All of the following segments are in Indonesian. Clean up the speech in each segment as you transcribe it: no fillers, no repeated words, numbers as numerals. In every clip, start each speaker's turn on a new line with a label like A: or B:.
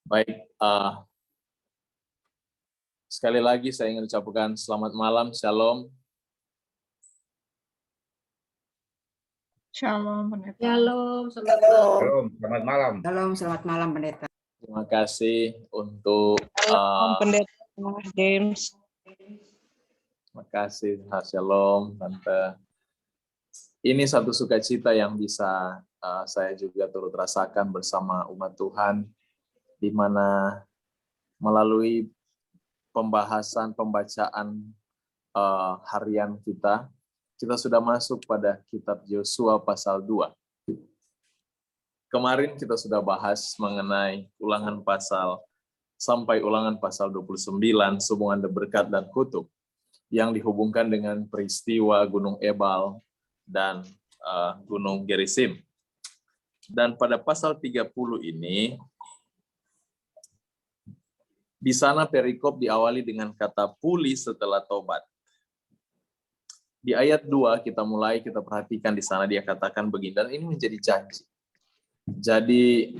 A: Baik, sekali lagi saya ingin ucapkan selamat malam, shalom.
B: Shalom, Pendeta.
C: Shalom, selamat malam.
D: Shalom, selamat malam.
E: Shalom, selamat malam, Pendeta.
A: Terima kasih untuk
B: Shalom, Pendeta James.
A: terima kasih, shalom, Tante. Ini satu sukacita yang bisa saya juga turut rasakan bersama umat Tuhan, di mana melalui pembacaan harian kita sudah masuk pada kitab Yosua pasal 2. Kemarin kita sudah bahas mengenai ulangan pasal sampai ulangan pasal 29, sambungan berkat dan kutuk, yang dihubungkan dengan peristiwa Gunung Ebal dan Gunung Gerizim. Dan pada pasal 30 ini, di sana perikop diawali dengan kata pulih setelah tobat. Di ayat 2 kita perhatikan di sana dia katakan begini, dan ini menjadi janji. Jadi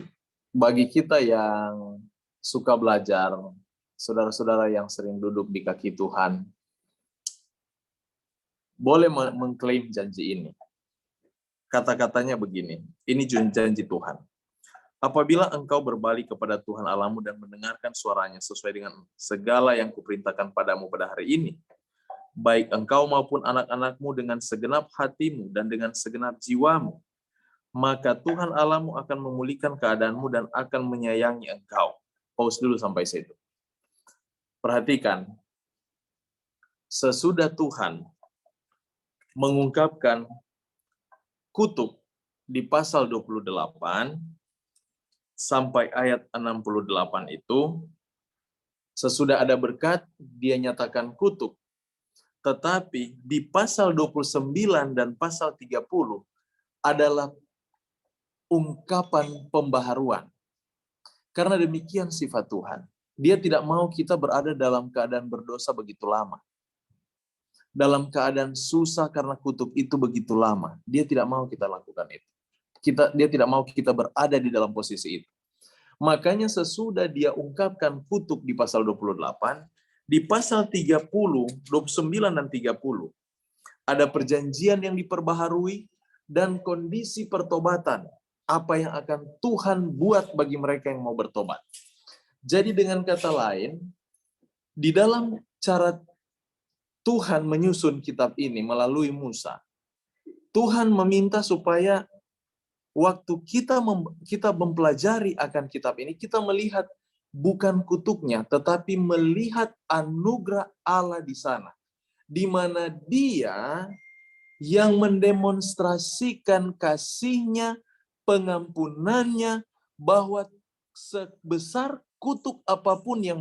A: bagi kita yang suka belajar, saudara-saudara yang sering duduk di kaki Tuhan, boleh mengklaim janji ini. Kata-katanya begini, ini janji Tuhan. Apabila engkau berbalik kepada Tuhan Allahmu dan mendengarkan suaranya sesuai dengan segala yang kuperintahkan padamu pada hari ini, baik engkau maupun anak-anakmu dengan segenap hatimu dan dengan segenap jiwamu, maka Tuhan Allahmu akan memulihkan keadaanmu dan akan menyayangi engkau. Pause dulu sampai situ. Perhatikan, sesudah Tuhan mengungkapkan kutuk di pasal 28 sampai ayat 68 itu, sesudah ada berkat, dia nyatakan kutuk. Tetapi di pasal 29 dan pasal 30 adalah ungkapan pembaharuan. Karena demikian sifat Tuhan. Dia tidak mau kita berada dalam keadaan berdosa begitu lama. Dalam keadaan susah karena kutuk itu begitu lama. Dia tidak mau kita lakukan itu. Dia tidak mau kita berada di dalam posisi itu. Makanya sesudah dia ungkapkan kutuk di pasal 28, di pasal 30, 29 dan 30, ada perjanjian yang diperbaharui dan kondisi pertobatan. Apa yang akan Tuhan buat bagi mereka yang mau bertobat. Jadi dengan kata lain, di dalam cara Tuhan menyusun kitab ini melalui Musa, Tuhan meminta supaya waktu kita mempelajari akan kitab ini, kita melihat bukan kutuknya, tetapi melihat anugerah Allah di sana. Di mana dia yang mendemonstrasikan kasih-Nya, pengampunannya, bahwa sebesar kutuk apapun yang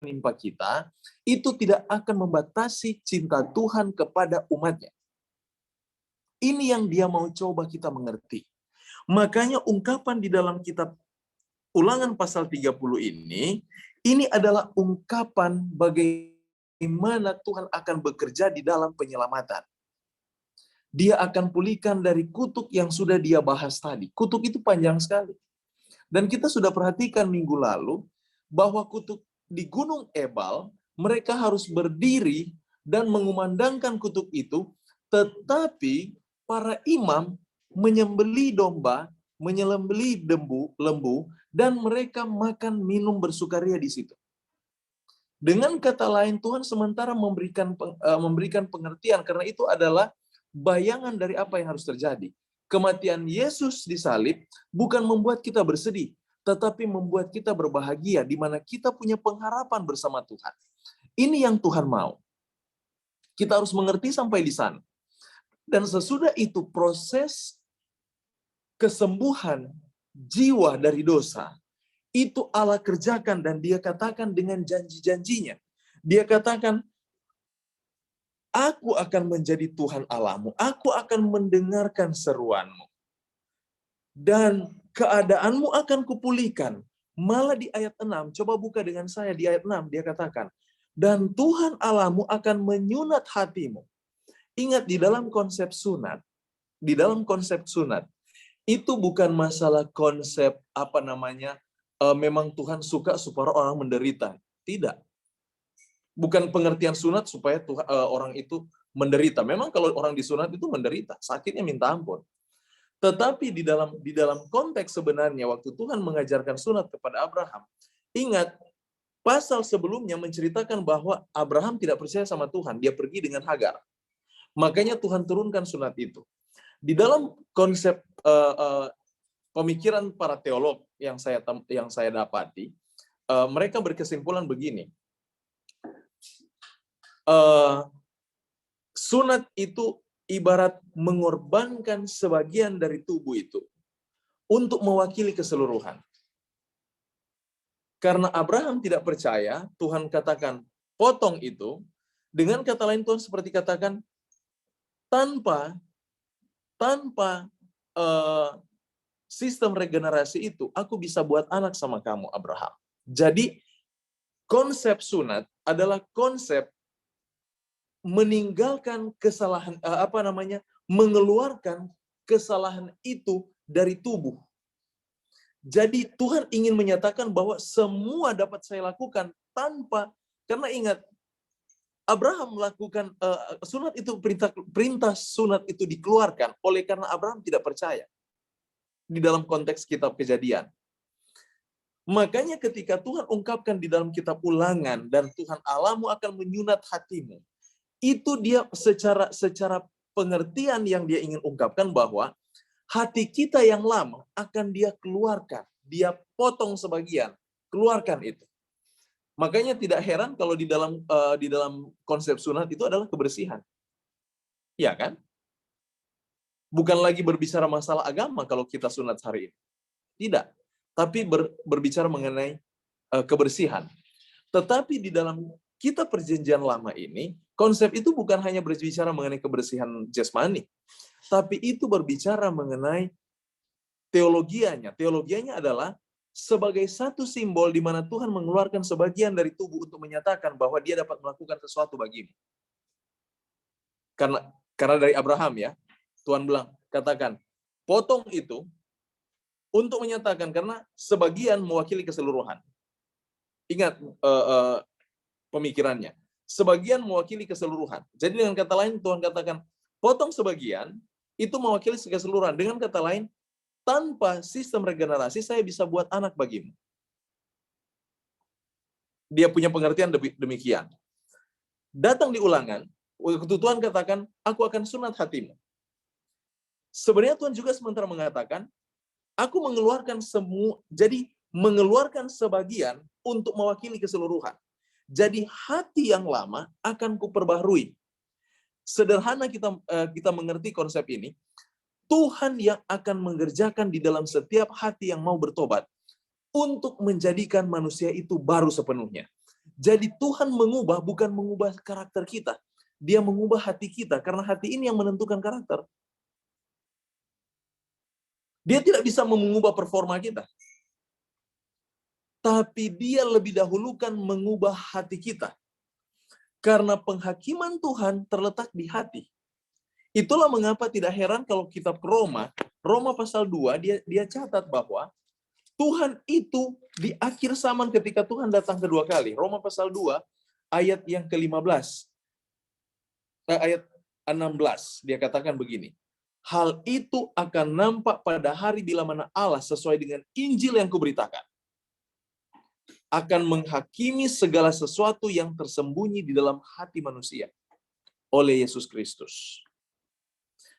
A: menimpa kita, itu tidak akan membatasi cinta Tuhan kepada umatnya. Ini yang dia mau coba kita mengerti. Makanya ungkapan di dalam kitab Ulangan pasal 30 ini adalah ungkapan bagaimana Tuhan akan bekerja di dalam penyelamatan. Dia akan pulihkan dari kutuk yang sudah dia bahas tadi. Kutuk itu panjang sekali. Dan kita sudah perhatikan minggu lalu, bahwa kutuk di Gunung Ebal, mereka harus berdiri dan mengumandangkan kutuk itu, tetapi para imam menyembelih domba, menyembelih lembu, dan mereka makan minum bersukaria di situ. Dengan kata lain, Tuhan sementara memberikan pengertian, karena itu adalah bayangan dari apa yang harus terjadi. Kematian Yesus disalib bukan membuat kita bersedih, tetapi membuat kita berbahagia, di mana kita punya pengharapan bersama Tuhan. Ini yang Tuhan mau. Kita harus mengerti sampai di sana. Dan sesudah itu proses kesembuhan jiwa dari dosa, itu Allah kerjakan, dan dia katakan dengan janji-janjinya. Dia katakan, aku akan menjadi Tuhan Allahmu, aku akan mendengarkan seruanmu, dan keadaanmu akan kupulihkan. Malah di ayat 6, coba buka dengan saya di ayat 6, dia katakan, dan Tuhan Allahmu akan menyunat hatimu. Ingat, di dalam konsep sunat, Itu bukan masalah konsep memang Tuhan suka supaya orang menderita. Tidak. Bukan pengertian sunat supaya orang itu menderita. Memang kalau orang disunat itu menderita, sakitnya minta ampun. Tetapi di dalam konteks sebenarnya waktu Tuhan mengajarkan sunat kepada Abraham, ingat pasal sebelumnya menceritakan bahwa Abraham tidak percaya sama Tuhan, dia pergi dengan Hagar. Makanya Tuhan turunkan sunat itu. Di dalam konsep pemikiran para teolog yang saya dapati, mereka berkesimpulan begini. Sunat itu ibarat mengorbankan sebagian dari tubuh itu untuk mewakili keseluruhan. Karena Abraham tidak percaya, Tuhan katakan, potong itu. Dengan kata lain Tuhan seperti katakan, tanpa sistem regenerasi itu, aku bisa buat anak sama kamu, Abraham. Jadi, konsep sunat adalah konsep meninggalkan kesalahan, mengeluarkan kesalahan itu dari tubuh. Jadi Tuhan ingin menyatakan bahwa semua dapat saya lakukan karena ingat, Abraham melakukan sunat itu, perintah sunat itu dikeluarkan oleh karena Abraham tidak percaya di dalam konteks kitab Kejadian. Makanya ketika Tuhan ungkapkan di dalam kitab Ulangan, dan Tuhan Allahmu akan menyunat hatimu, itu dia secara pengertian yang dia ingin ungkapkan bahwa hati kita yang lama akan dia keluarkan, dia potong sebagian, keluarkan itu. Makanya tidak heran kalau di dalam konsep sunat itu adalah kebersihan. Ya kan? Bukan lagi berbicara masalah agama kalau kita sunat hari ini. Tidak. Tapi berbicara mengenai kebersihan. Tetapi di dalam kitab Perjanjian Lama ini, konsep itu bukan hanya berbicara mengenai kebersihan jasmani, tapi itu berbicara mengenai teologianya. Teologianya adalah sebagai satu simbol di mana Tuhan mengeluarkan sebagian dari tubuh untuk menyatakan bahwa dia dapat melakukan sesuatu bagimu. Karena dari Abraham ya, Tuhan bilang, katakan, potong itu untuk menyatakan, karena sebagian mewakili keseluruhan. Ingat pemikirannya. Sebagian mewakili keseluruhan. Jadi dengan kata lain, Tuhan katakan, potong sebagian, itu mewakili keseluruhan. Dengan kata lain, tanpa sistem regenerasi, saya bisa buat anak bagimu. Dia punya pengertian demikian. Datang di Ulangan, waktu Tuhan katakan, aku akan sunat hatimu. Sebenarnya Tuhan juga sementara mengatakan, aku mengeluarkan jadi mengeluarkan sebagian untuk mewakili keseluruhan. Jadi hati yang lama akan kuperbaharui. Sederhana kita mengerti konsep ini, Tuhan yang akan mengerjakan di dalam setiap hati yang mau bertobat untuk menjadikan manusia itu baru sepenuhnya. Jadi Tuhan mengubah, bukan mengubah karakter kita. Dia mengubah hati kita, karena hati ini yang menentukan karakter. Dia tidak bisa mengubah performa kita. Tapi dia lebih dahulukan mengubah hati kita. Karena penghakiman Tuhan terletak di hati. Itulah mengapa tidak heran kalau kitab Roma pasal 2, dia catat bahwa Tuhan itu di akhir zaman ketika Tuhan datang kedua kali. Roma pasal 2, ayat yang ke-15. Ayat 16, dia katakan begini. Hal itu akan nampak pada hari bila mana Allah sesuai dengan Injil yang kuberitakan akan menghakimi segala sesuatu yang tersembunyi di dalam hati manusia oleh Yesus Kristus.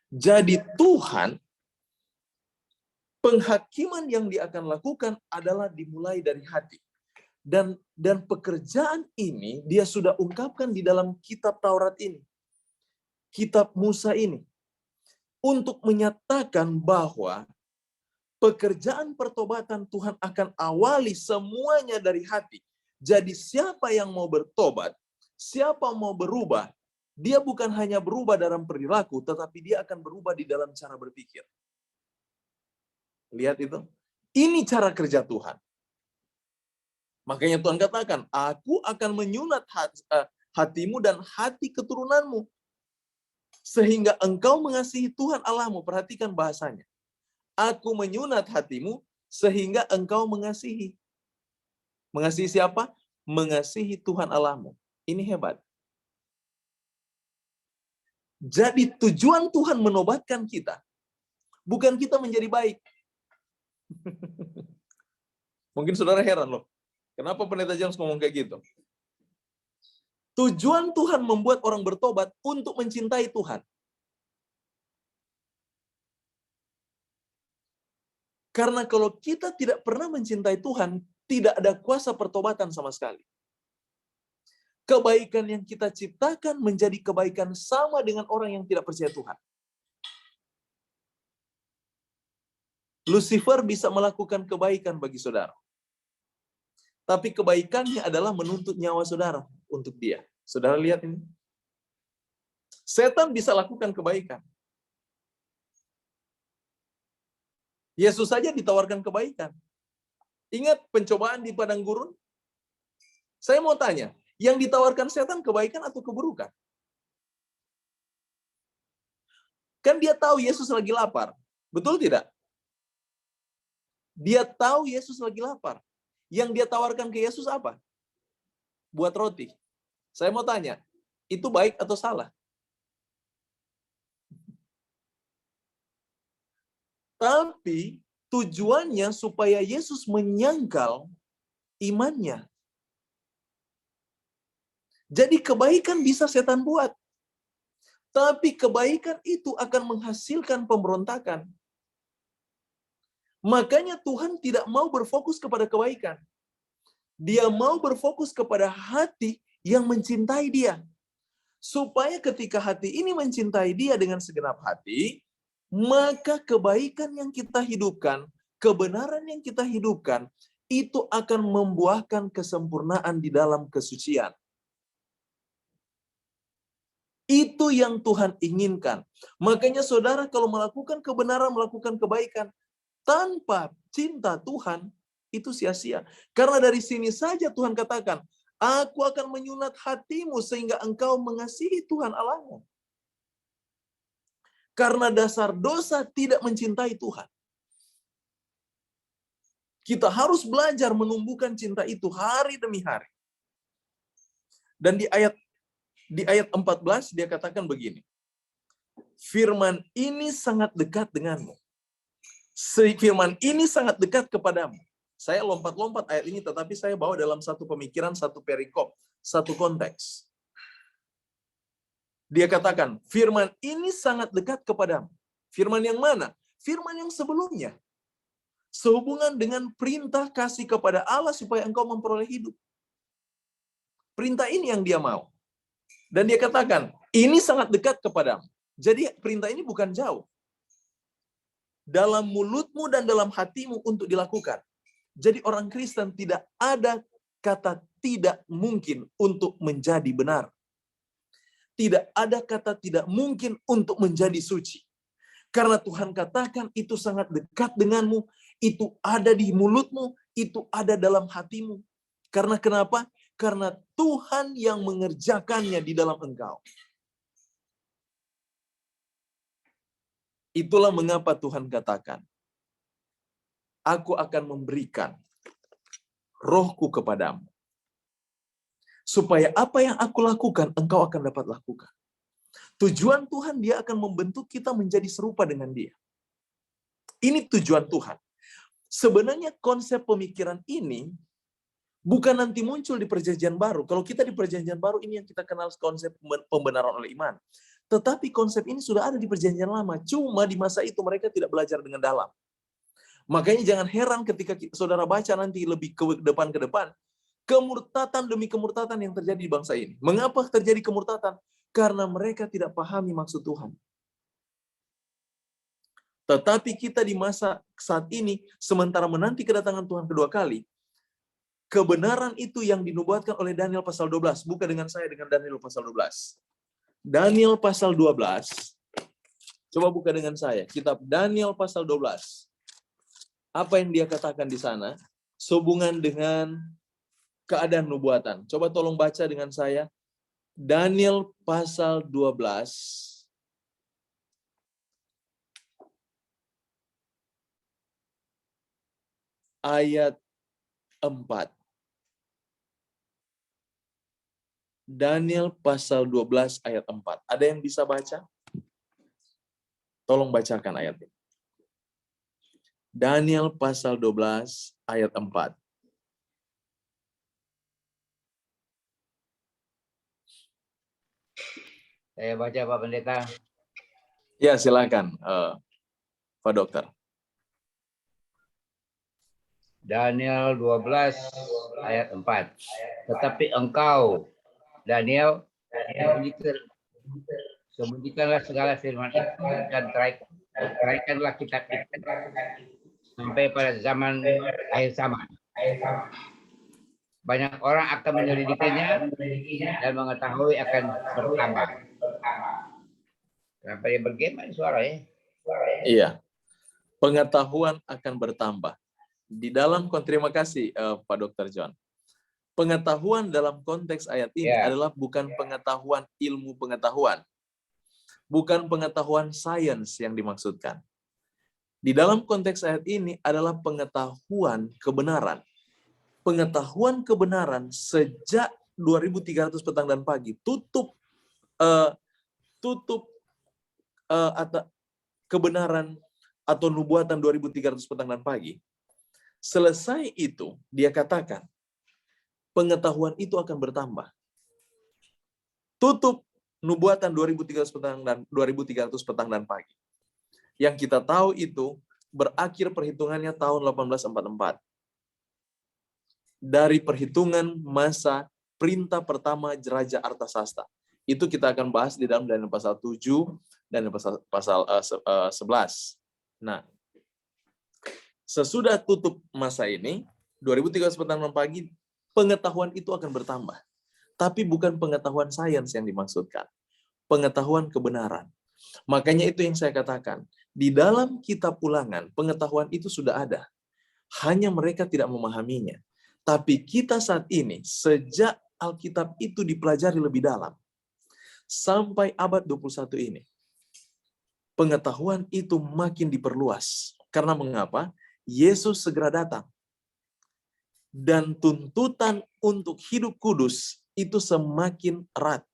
A: Jadi Tuhan, penghakiman yang dia akan lakukan adalah dimulai dari hati. Dan pekerjaan ini dia sudah ungkapkan di dalam kitab Taurat ini. Kitab Musa ini. Untuk menyatakan bahwa pekerjaan pertobatan Tuhan akan awali semuanya dari hati. Jadi siapa yang mau bertobat, siapa mau berubah, dia bukan hanya berubah dalam perilaku, tetapi dia akan berubah di dalam cara berpikir. Lihat itu. Ini cara kerja Tuhan. Makanya Tuhan katakan, aku akan menyunat hatimu dan hati keturunanmu. Sehingga engkau mengasihi Tuhan Allahmu. Perhatikan bahasanya. Aku menyunat hatimu sehingga engkau mengasihi. Mengasihi siapa? Mengasihi Tuhan Allahmu. Ini hebat. Jadi tujuan Tuhan menobatkan kita, bukan kita menjadi baik. Mungkin saudara heran loh, kenapa Pendeta James ngomong kayak gitu? Tujuan Tuhan membuat orang bertobat untuk mencintai Tuhan. Karena kalau kita tidak pernah mencintai Tuhan, tidak ada kuasa pertobatan sama sekali. Kebaikan yang kita ciptakan menjadi kebaikan sama dengan orang yang tidak percaya Tuhan. Lucifer bisa melakukan kebaikan bagi saudara. Tapi kebaikannya adalah menuntut nyawa saudara untuk dia. Saudara lihat ini. Setan bisa lakukan kebaikan. Yesus saja ditawarkan kebaikan. Ingat pencobaan di padang gurun? Saya mau tanya, yang ditawarkan setan kebaikan atau keburukan? Kan dia tahu Yesus lagi lapar. Betul tidak? Dia tahu Yesus lagi lapar. Yang dia tawarkan ke Yesus apa? Buat roti. Saya mau tanya, itu baik atau salah? Tapi tujuannya supaya Yesus menyangkal imannya. Jadi kebaikan bisa setan buat. Tapi kebaikan itu akan menghasilkan pemberontakan. Makanya Tuhan tidak mau berfokus kepada kebaikan. Dia mau berfokus kepada hati yang mencintai dia. Supaya ketika hati ini mencintai dia dengan segenap hati, maka kebaikan yang kita hidupkan, kebenaran yang kita hidupkan, itu akan membuahkan kesempurnaan di dalam kesucian. Itu yang Tuhan inginkan. Makanya saudara kalau melakukan kebenaran, melakukan kebaikan, tanpa cinta Tuhan, itu sia-sia. Karena dari sini saja Tuhan katakan, aku akan menyunat hatimu sehingga engkau mengasihi Tuhan Allahmu. Karena dasar dosa tidak mencintai Tuhan. Kita harus belajar menumbuhkan cinta itu hari demi hari. Dan di ayat 14 dia katakan begini. Firman ini sangat dekat denganmu. Firman ini sangat dekat kepadamu. Saya lompat-lompat ayat ini, tetapi saya bawa dalam satu pemikiran, satu perikop, satu konteks. Dia katakan, firman ini sangat dekat kepadamu. Firman yang mana? Firman yang sebelumnya. Sehubungan dengan perintah kasih kepada Allah supaya engkau memperoleh hidup. Perintah ini yang dia mau. Dan dia katakan, ini sangat dekat kepadamu. Jadi perintah ini bukan jauh. Dalam mulutmu dan dalam hatimu untuk dilakukan. Jadi orang Kristen tidak ada kata tidak mungkin untuk menjadi benar. Tidak ada kata tidak mungkin untuk menjadi suci. Karena Tuhan katakan itu sangat dekat denganmu, itu ada di mulutmu, itu ada dalam hatimu. Karena kenapa? Karena Tuhan yang mengerjakannya di dalam engkau. Itulah mengapa Tuhan katakan, aku akan memberikan rohku kepadamu. Supaya apa yang aku lakukan, engkau akan dapat lakukan. Tujuan Tuhan, dia akan membentuk kita menjadi serupa dengan dia. Ini tujuan Tuhan. Sebenarnya konsep pemikiran ini bukan nanti muncul di perjanjian baru. Kalau kita di perjanjian baru, ini yang kita kenal konsep pembenaran oleh iman. Tetapi konsep ini sudah ada di perjanjian lama. Cuma di masa itu mereka tidak belajar dengan dalam. Makanya jangan heran ketika saudara baca nanti lebih ke depan, kemurtatan demi kemurtatan yang terjadi di bangsa ini. Mengapa terjadi kemurtatan? Karena mereka tidak pahami maksud Tuhan. Tetapi kita di masa saat ini, sementara menanti kedatangan Tuhan kedua kali, kebenaran itu yang dinubuatkan oleh Daniel pasal 12. Buka dengan saya dengan Daniel pasal 12. Daniel pasal 12. Coba buka dengan saya. Kitab Daniel pasal 12. Apa yang dia katakan di sana? Sehubungan dengan keadaan nubuatan. Coba tolong baca dengan saya. Daniel pasal 12. ayat 4. Daniel pasal 12 ayat 4. Ada yang bisa baca? Tolong bacakan ayat ini. Daniel pasal 12 ayat 4.
C: Saya baca Pak Pendeta.
A: Ya, silakan Pak Dokter.
C: Daniel 12 ayat 4. Tetapi engkau, Daniel, sembunyikanlah segala firman itu dan teraikanlah kitab itu sampai pada zaman akhir zaman. Banyak orang akan menyelidikinya dan mengetahui akan bertambah. Kenapa dia bergema suara ya?
A: Iya. Pengetahuan akan bertambah. Di dalam terima kasih Pak Dr. John. Pengetahuan dalam konteks ayat ini adalah bukan pengetahuan ilmu pengetahuan. Bukan pengetahuan sains yang dimaksudkan. Di dalam konteks ayat ini adalah pengetahuan kebenaran. Pengetahuan kebenaran sejak 2300 petang dan pagi tutup atau kebenaran atau nubuatan 2300 petang dan pagi. Selesai itu, dia katakan, pengetahuan itu akan bertambah. Tutup nubuatan 2300 petang dan pagi. Yang kita tahu itu berakhir perhitungannya tahun 1844. Dari perhitungan masa perintah pertama Raja Artasasta. Itu kita akan bahas di dalam Daniel pasal 7 dan pasal 11. Nah, sesudah tutup masa ini, 2300 petang dan pagi, pengetahuan itu akan bertambah. Tapi bukan pengetahuan sains yang dimaksudkan. Pengetahuan kebenaran. Makanya itu yang saya katakan. Di dalam kitab Ulangan, pengetahuan itu sudah ada. Hanya mereka tidak memahaminya. Tapi kita saat ini, sejak Alkitab itu dipelajari lebih dalam, sampai abad 21 ini, pengetahuan itu makin diperluas. Karena mengapa? Yesus segera datang. Dan tuntutan untuk hidup kudus itu semakin erat.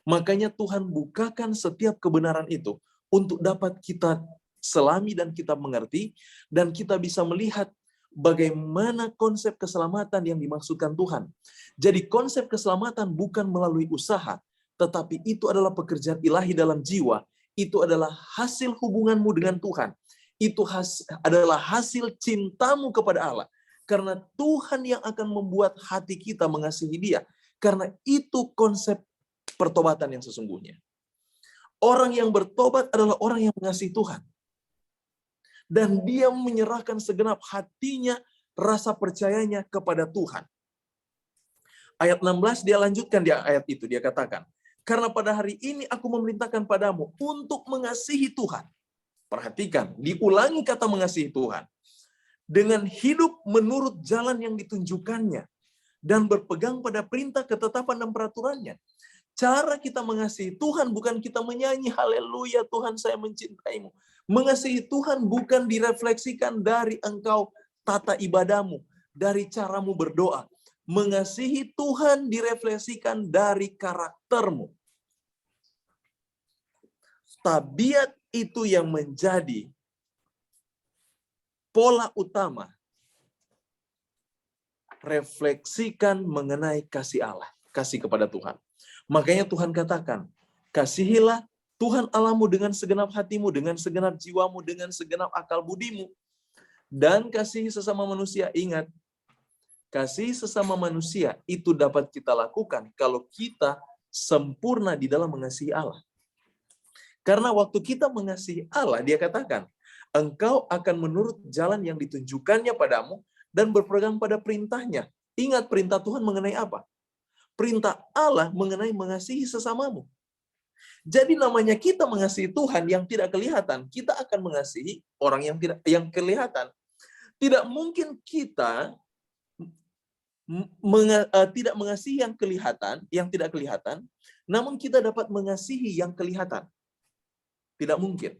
A: Makanya Tuhan bukakan setiap kebenaran itu untuk dapat kita selami dan kita mengerti, dan kita bisa melihat bagaimana konsep keselamatan yang dimaksudkan Tuhan. Jadi konsep keselamatan bukan melalui usaha, tetapi itu adalah pekerjaan ilahi dalam jiwa. Itu adalah hasil hubunganmu dengan Tuhan. Itu adalah hasil cintamu kepada Allah. Karena Tuhan yang akan membuat hati kita mengasihi Dia. Karena itu konsep pertobatan yang sesungguhnya. Orang yang bertobat adalah orang yang mengasihi Tuhan. Dan dia menyerahkan segenap hatinya, rasa percayanya kepada Tuhan. Ayat 16 dia lanjutkan di ayat itu, dia katakan, karena pada hari ini aku memerintahkan padamu untuk mengasihi Tuhan. Perhatikan, diulangi kata mengasihi Tuhan. Dengan hidup menurut jalan yang ditunjukkannya. Dan berpegang pada perintah, ketetapan, dan peraturannya. Cara kita mengasihi Tuhan bukan kita menyanyi, haleluya Tuhan saya mencintaimu. Mengasihi Tuhan bukan direfleksikan dari engkau tata ibadahmu, dari caramu berdoa. Mengasihi Tuhan direfleksikan dari karaktermu. Tabiat itu yang menjadi pola utama. Refleksikan mengenai kasih Allah, kasih kepada Tuhan. Makanya Tuhan katakan, kasihilah Tuhan Allahmu dengan segenap hatimu, dengan segenap jiwamu, dengan segenap akal budimu. Dan kasihi sesama manusia. Ingat, kasih sesama manusia itu dapat kita lakukan kalau kita sempurna di dalam mengasihi Allah. Karena waktu kita mengasihi Allah, dia katakan, engkau akan menurut jalan yang ditunjukkannya padamu dan berpegang pada perintahnya. Ingat perintah Tuhan mengenai apa? Perintah Allah mengenai mengasihi sesamamu. Jadi namanya kita mengasihi Tuhan yang tidak kelihatan, kita akan mengasihi orang yang kelihatan. Tidak mungkin kita tidak mengasihi yang kelihatan, yang tidak kelihatan, namun kita dapat mengasihi yang kelihatan. Tidak mungkin.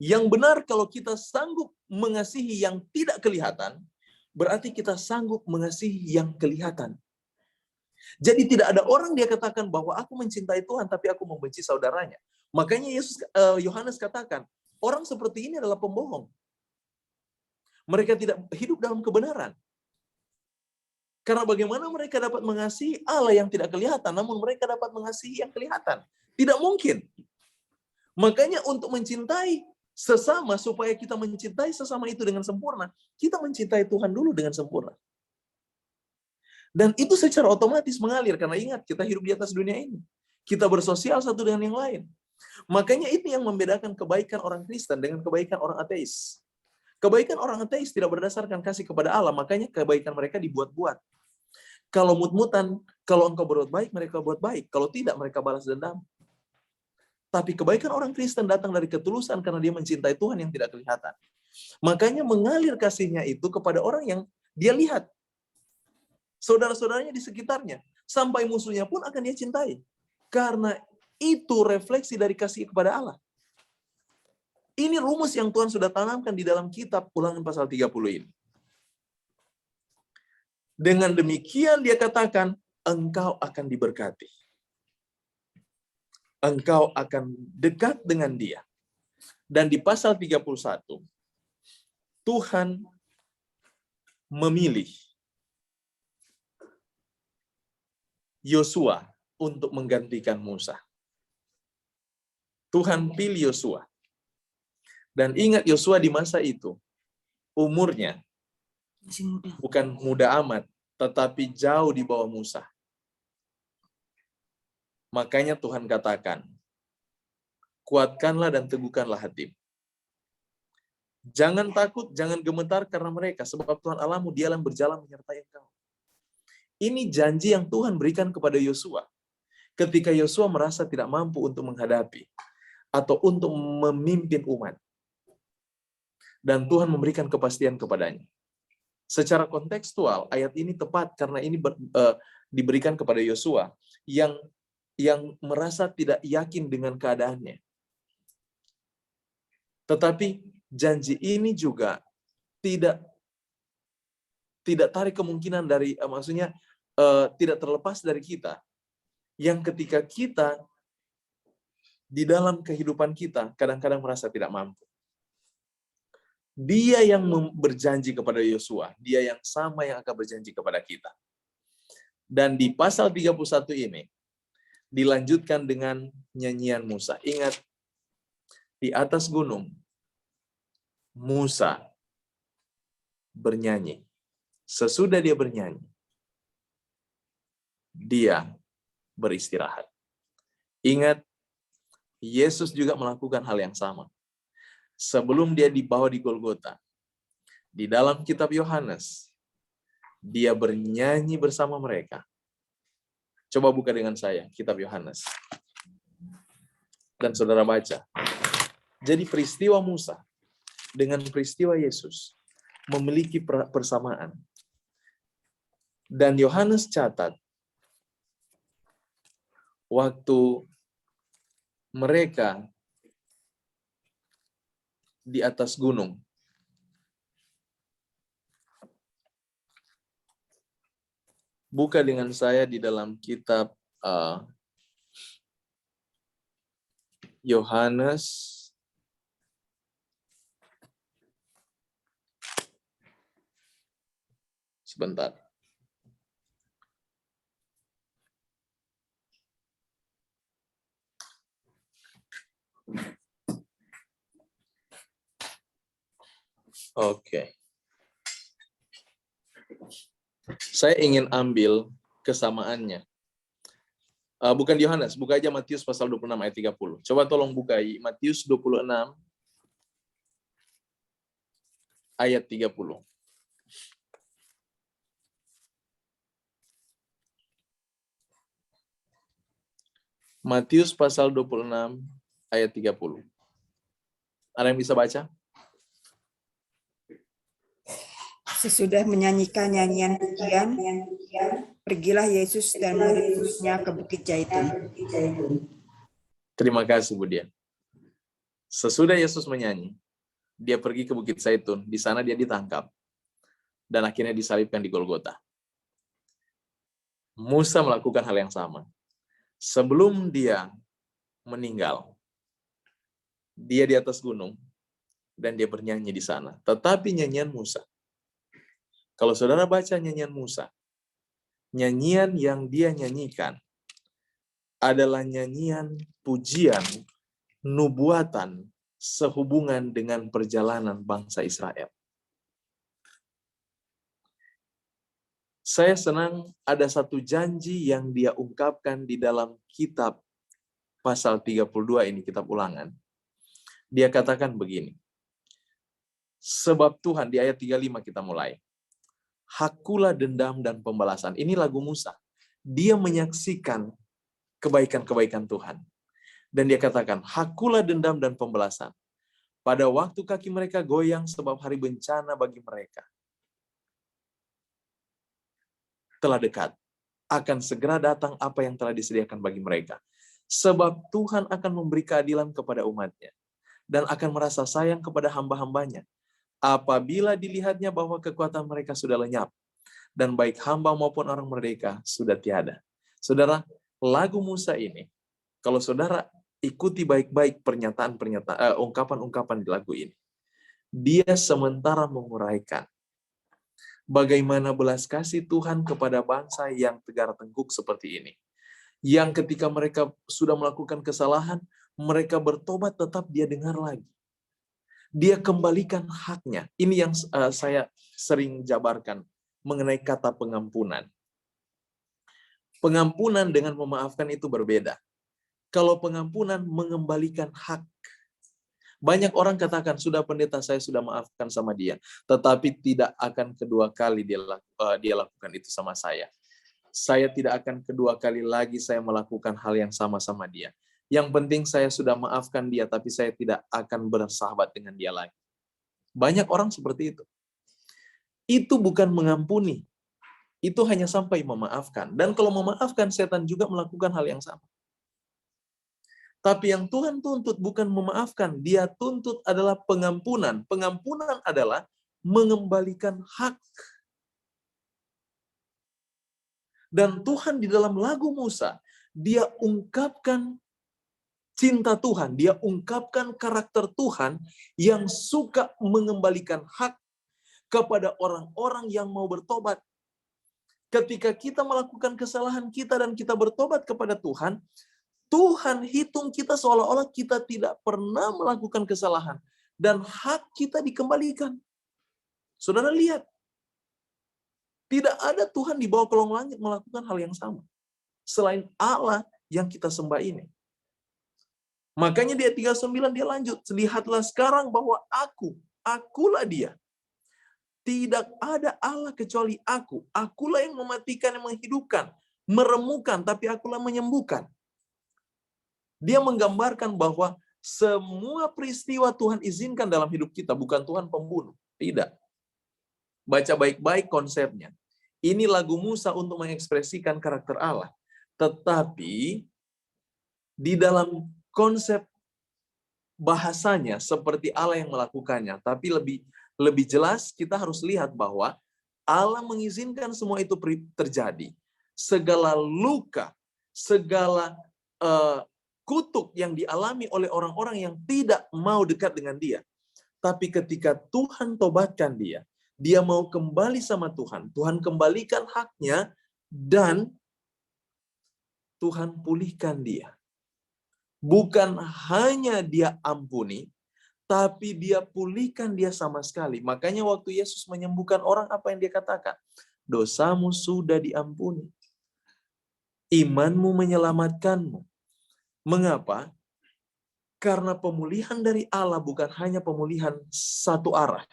A: Yang benar kalau kita sanggup mengasihi yang tidak kelihatan, berarti kita sanggup mengasihi yang kelihatan. Jadi tidak ada orang dia katakan bahwa aku mencintai Tuhan tapi aku membenci saudaranya. Makanya Yohanes katakan, orang seperti ini adalah pembohong. Mereka tidak hidup dalam kebenaran. Karena bagaimana mereka dapat mengasihi Allah yang tidak kelihatan, namun mereka dapat mengasihi yang kelihatan? Tidak mungkin. Makanya untuk mencintai sesama, supaya kita mencintai sesama itu dengan sempurna, kita mencintai Tuhan dulu dengan sempurna. Dan itu secara otomatis mengalir, karena ingat, kita hidup di atas dunia ini. Kita bersosial satu dengan yang lain. Makanya itu yang membedakan kebaikan orang Kristen dengan kebaikan orang ateis. Kebaikan orang ateis tidak berdasarkan kasih kepada Allah, makanya kebaikan mereka dibuat-buat. Kalau mut-mutan, kalau engkau berbuat baik, mereka buat baik. Kalau tidak, mereka balas dendam. Tapi kebaikan orang Kristen datang dari ketulusan karena dia mencintai Tuhan yang tidak kelihatan. Makanya mengalir kasihnya itu kepada orang yang dia lihat. Saudara-saudaranya di sekitarnya. Sampai musuhnya pun akan dia cintai. Karena itu refleksi dari kasih kepada Allah. Ini rumus yang Tuhan sudah tanamkan di dalam kitab Ulangan pasal 30 ini. Dengan demikian dia katakan, engkau akan diberkati. Engkau akan dekat dengan dia. Dan di pasal 31, Tuhan memilih Yosua untuk menggantikan Musa. Tuhan pilih Yosua. Dan ingat Yosua di masa itu, umurnya bukan muda amat, tetapi jauh di bawah Musa. Makanya Tuhan katakan, kuatkanlah dan teguhkanlah hatimu. Jangan takut, jangan gemetar karena mereka, sebab Tuhan Allahmu dialah yang berjalan menyertai engkau. Ini janji yang Tuhan berikan kepada Yosua. Ketika Yosua merasa tidak mampu untuk menghadapi atau untuk memimpin umat. Dan Tuhan memberikan kepastian kepadanya. Secara kontekstual, ayat ini tepat karena ini diberikan kepada Yosua yang merasa tidak yakin dengan keadaannya. Tetapi janji ini juga tidak tarik kemungkinan dari, maksudnya tidak terlepas dari kita. Yang ketika kita di dalam kehidupan kita kadang-kadang merasa tidak mampu. Dia yang berjanji kepada Yosua, dia yang sama yang akan berjanji kepada kita. Dan di pasal 31 ini dilanjutkan dengan nyanyian Musa. Ingat, di atas gunung Musa bernyanyi. Sesudah dia bernyanyi, dia beristirahat. Ingat, Yesus juga melakukan hal yang sama. Sebelum dia dibawa di Golgota, di dalam kitab Yohanes, dia bernyanyi bersama mereka. Coba buka dengan saya, kitab Yohanes. Dan saudara baca. Jadi peristiwa Musa dengan peristiwa Yesus memiliki persamaan. Dan Yohanes catat, waktu mereka di atas gunung, buka dengan saya di dalam kitab Yohanes sebentar. Oke. Saya ingin ambil kesamaannya. Bukan di Yohanes, buka aja Matius pasal 26 ayat 30. Coba tolong bukai Matius 26 ayat 30. Matius pasal 26 ayat 30. Ada yang bisa baca?
D: Sesudah menyanyikan nyanyian pujian, pergilah Yesus dan murid-muridnya ke Bukit Zaitun.
A: Terima kasih, Bu Dian. Sesudah Yesus menyanyi, dia pergi ke Bukit Zaitun. Di sana dia ditangkap. Dan akhirnya disalibkan di Golgota. Musa melakukan hal yang sama. Sebelum dia meninggal, dia di atas gunung, dan dia bernyanyi di sana. Tetapi nyanyian Musa, kalau saudara baca nyanyian Musa, nyanyian yang dia nyanyikan adalah nyanyian pujian, nubuatan, sehubungan dengan perjalanan bangsa Israel. Saya senang ada satu janji yang dia ungkapkan di dalam kitab pasal 32 ini, kitab Ulangan. Dia katakan begini, sebab Tuhan, di ayat 35 kita mulai, hakulah dendam dan pembalasan. Ini lagu Musa. Dia menyaksikan kebaikan-kebaikan Tuhan. Dan dia katakan, hakulah dendam dan pembalasan. Pada waktu kaki mereka goyang sebab hari bencana bagi mereka telah dekat. Akan segera datang apa yang telah disediakan bagi mereka. Sebab Tuhan akan memberi keadilan kepada umatnya. Dan akan merasa sayang kepada hamba-hambanya. Apabila dilihatnya bahwa kekuatan mereka sudah lenyap. Dan baik hamba maupun orang merdeka sudah tiada. Saudara, lagu Musa ini, kalau saudara ikuti baik-baik pernyataan-pernyataan, ungkapan-ungkapan di lagu ini, dia sementara menguraikan bagaimana belas kasih Tuhan kepada bangsa yang tegar tengkuk seperti ini. Yang ketika mereka sudah melakukan kesalahan, mereka bertobat, tetap dia dengar lagi. Dia kembalikan haknya. Ini yang saya sering jabarkan mengenai kata pengampunan. Pengampunan dengan memaafkan itu berbeda. Kalau pengampunan mengembalikan hak. Banyak orang katakan, sudah pendeta saya sudah maafkan sama dia. Tetapi tidak akan kedua kali dia lakukan itu sama saya. Saya tidak akan kedua kali lagi saya melakukan hal yang sama-sama dia. Yang penting saya sudah maafkan dia, tapi saya tidak akan bersahabat dengan dia lagi. Banyak orang seperti itu. Itu bukan mengampuni. Itu hanya sampai memaafkan. Dan kalau memaafkan, setan juga melakukan hal yang sama. Tapi yang Tuhan tuntut bukan memaafkan, dia tuntut adalah pengampunan. Pengampunan adalah mengembalikan hak. Dan Tuhan di dalam lagu Musa, dia ungkapkan cinta Tuhan, dia ungkapkan karakter Tuhan yang suka mengembalikan hak kepada orang-orang yang mau bertobat. Ketika kita melakukan kesalahan kita dan kita bertobat kepada Tuhan, Tuhan hitung kita seolah-olah kita tidak pernah melakukan kesalahan. Dan hak kita dikembalikan. Saudara lihat. Tidak ada Tuhan di bawah kolong langit melakukan hal yang sama. Selain Allah yang kita sembah ini. Makanya di ayat 39 dia lanjut. Lihatlah sekarang bahwa akulah dia. Tidak ada Allah kecuali aku. Akulah yang mematikan, yang menghidupkan. Meremukan, tapi akulah menyembuhkan. Dia menggambarkan bahwa semua peristiwa Tuhan izinkan dalam hidup kita, bukan Tuhan pembunuh. Tidak. Baca baik-baik konsepnya. Ini lagu Musa untuk mengekspresikan karakter Allah. Tetapi di dalam konsep bahasanya seperti Allah yang melakukannya. Tapi lebih jelas kita harus lihat bahwa Allah mengizinkan semua itu terjadi. Segala luka, segala kutuk yang dialami oleh orang-orang yang tidak mau dekat dengan dia. Tapi ketika Tuhan tobatkan dia, dia mau kembali sama Tuhan. Tuhan kembalikan haknya dan Tuhan pulihkan dia. Bukan hanya dia ampuni, tapi dia pulihkan dia sama sekali. Makanya waktu Yesus menyembuhkan orang, apa yang dia katakan? Dosamu sudah diampuni. Imanmu menyelamatkanmu. Mengapa? Karena pemulihan dari Allah bukan hanya pemulihan satu arah,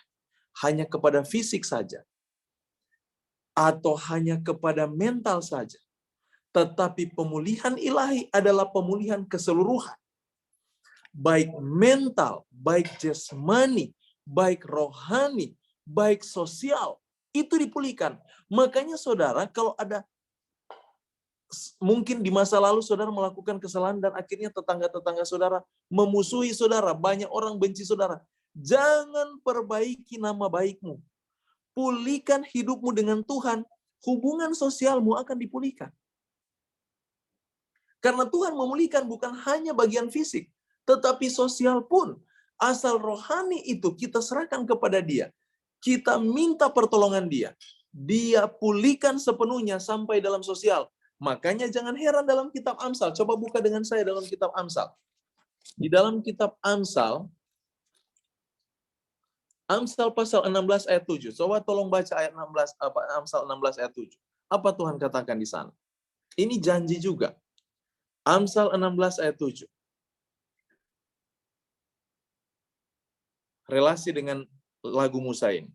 A: hanya kepada fisik saja, atau hanya kepada mental saja. Tetapi pemulihan ilahi adalah pemulihan keseluruhan. Baik mental, baik jasmani, baik rohani, baik sosial, itu dipulihkan. Makanya saudara, kalau ada Mungkin di masa lalu saudara melakukan kesalahan dan akhirnya tetangga-tetangga saudara memusuhi saudara, banyak orang benci saudara. Jangan perbaiki nama baikmu. Pulihkan hidupmu dengan Tuhan, hubungan sosialmu akan dipulihkan. Karena Tuhan memulihkan bukan hanya bagian fisik, tetapi sosial pun. Asal rohani itu kita serahkan kepada Dia. Kita minta pertolongan Dia. Dia pulihkan sepenuhnya sampai dalam sosial. Makanya jangan heran dalam kitab Amsal. Coba buka dengan saya dalam kitab Amsal. Di dalam kitab Amsal, Amsal pasal 16 ayat 7. Coba tolong baca ayat 16, Amsal 16 ayat 7. Apa Tuhan katakan di sana? Ini janji juga. Amsal 16 ayat 7. Relasi dengan lagu Musa ini.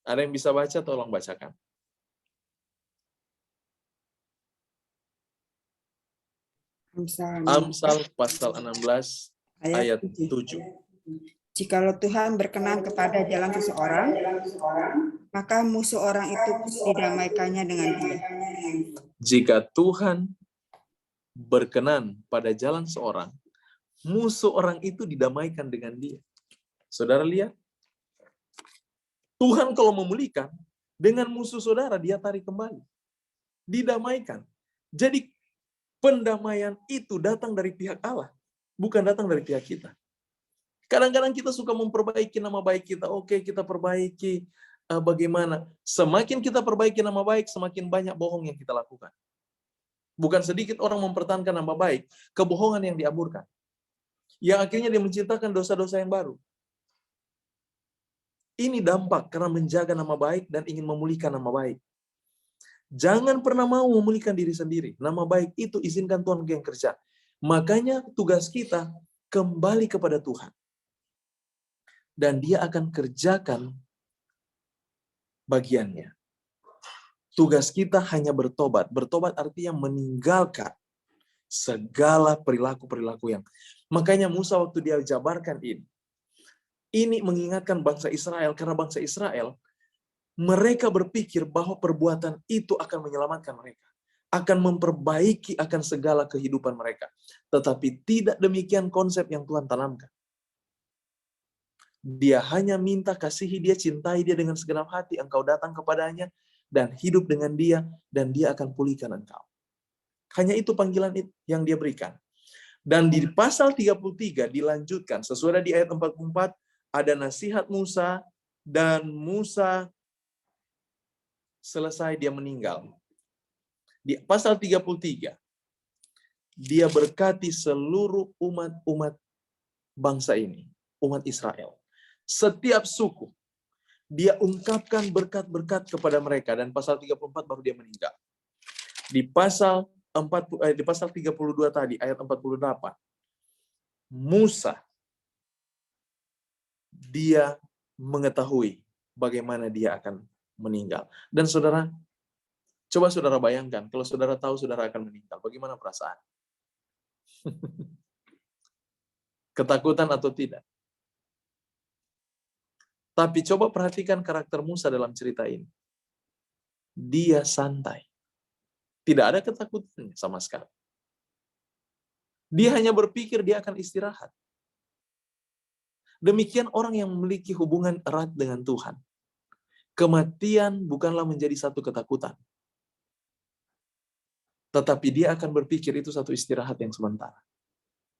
A: Ada yang bisa baca? Tolong bacakan. Amsal pasal 16 ayat 7.
D: Jikalau Tuhan berkenan kepada jalan seseorang, maka musuh orang itu didamaikannya dengan Dia.
A: Jika Tuhan berkenan pada jalan seorang, musuh orang itu didamaikan dengan Dia. Saudara lihat, Tuhan kalau memulihkan, dengan musuh saudara Dia tarik kembali. Didamaikan. Jadi pendamaian itu datang dari pihak Allah, bukan datang dari pihak kita. Kadang-kadang kita suka memperbaiki nama baik kita. Oke, kita perbaiki bagaimana. Semakin kita perbaiki nama baik, semakin banyak bohong yang kita lakukan. Bukan sedikit orang mempertahankan nama baik, kebohongan yang diaburkan. Yang akhirnya dia menciptakan dosa-dosa yang baru. Ini dampak karena menjaga nama baik dan ingin memulihkan nama baik. Jangan pernah mau memulihkan diri sendiri. Nama baik itu izinkan Tuhan yang kerja. Makanya tugas kita kembali kepada Tuhan. Dan Dia akan kerjakan bagiannya. Tugas kita hanya bertobat. Bertobat artinya meninggalkan segala perilaku-perilaku yang. Makanya Musa waktu dia jabarkan ini mengingatkan bangsa Israel, karena bangsa Israel mereka berpikir bahwa perbuatan itu akan menyelamatkan mereka, akan memperbaiki akan segala kehidupan mereka. Tetapi tidak demikian konsep yang Tuhan tanamkan. Dia hanya minta kasihi dia, cintai dia dengan segenap hati, engkau datang kepadanya dan hidup dengan dia, dan dia akan pulihkan engkau. Hanya itu panggilan yang dia berikan. Dan di pasal 33 dilanjutkan, sesudah di ayat 44, ada nasihat Musa, dan Musa selesai dia meninggal. Di pasal 33, dia berkati seluruh umat bangsa ini, umat Israel. Setiap suku, dia ungkapkan berkat-berkat kepada mereka, dan pasal 34 baru dia meninggal. Di pasal 32 tadi, ayat 48, Musa, dia mengetahui bagaimana dia akan meninggal. Dan saudara, coba saudara bayangkan, kalau saudara tahu saudara akan meninggal, bagaimana perasaan? Ketakutan atau tidak? Tapi coba perhatikan karakter Musa dalam cerita ini. Dia santai. Tidak ada ketakutan sama sekali. Dia hanya berpikir dia akan istirahat. Demikian orang yang memiliki hubungan erat dengan Tuhan. Kematian bukanlah menjadi satu ketakutan. Tetapi dia akan berpikir itu satu istirahat yang sementara.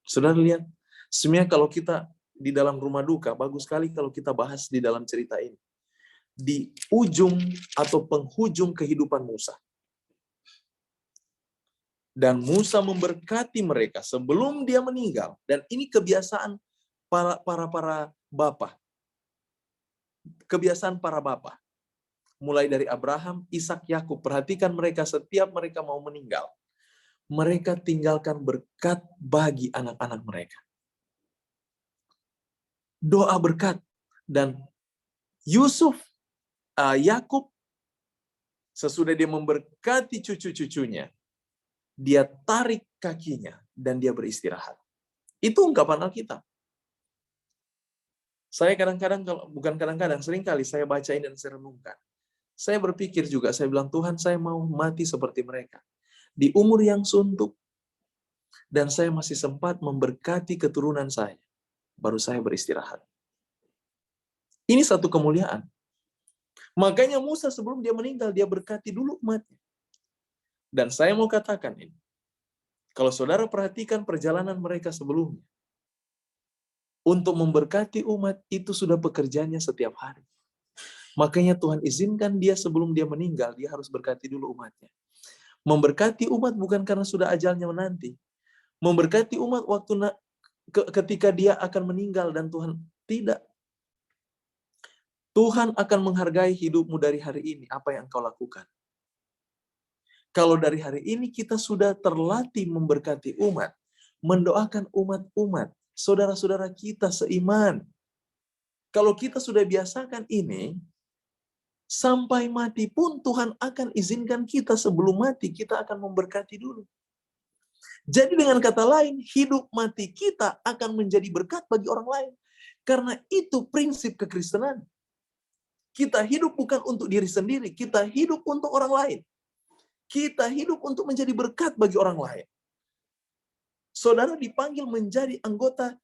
A: Saudara lihat, sebenarnya kalau kita di dalam rumah duka, bagus sekali kalau kita bahas di dalam cerita ini. Di ujung atau penghujung kehidupan Musa. Dan Musa memberkati mereka sebelum dia meninggal. Dan ini kebiasaan para bapa. Kebiasaan para bapa. Mulai dari Abraham, Ishak, Yakub. Perhatikan mereka setiap mereka mau meninggal. Mereka tinggalkan berkat bagi anak-anak mereka. Doa berkat. Dan Yusuf, Yakub, sesudah dia memberkati cucu-cucunya, dia tarik kakinya dan dia beristirahat. Itu ungkapan Alkitab. Saya kadang-kadang, bukan kadang-kadang, seringkali saya bacain dan saya renungkan. Saya berpikir juga, saya bilang, Tuhan, saya mau mati seperti mereka. Di umur yang suntuk, dan saya masih sempat memberkati keturunan saya. Baru saya beristirahat. Ini satu kemuliaan. Makanya Musa sebelum dia meninggal, dia berkati dulu umatnya. Dan saya mau katakan ini, kalau saudara perhatikan perjalanan mereka sebelumnya, untuk memberkati umat itu sudah pekerjaannya setiap hari. Makanya Tuhan izinkan dia sebelum dia meninggal, dia harus berkati dulu umatnya. Memberkati umat bukan karena sudah ajalnya menanti. Memberkati umat waktu ketika dia akan meninggal dan Tuhan tidak. Tuhan akan menghargai hidupmu dari hari ini, apa yang engkau lakukan. Kalau dari hari ini kita sudah terlatih memberkati umat, mendoakan umat-umat, saudara-saudara kita seiman. Kalau kita sudah biasakan ini, sampai mati pun Tuhan akan izinkan kita sebelum mati, kita akan memberkati dulu. Jadi dengan kata lain, hidup mati kita akan menjadi berkat bagi orang lain. Karena itu prinsip kekristenan. Kita hidup bukan untuk diri sendiri, kita hidup untuk orang lain. Kita hidup untuk menjadi berkat bagi orang lain. Saudara dipanggil menjadi anggota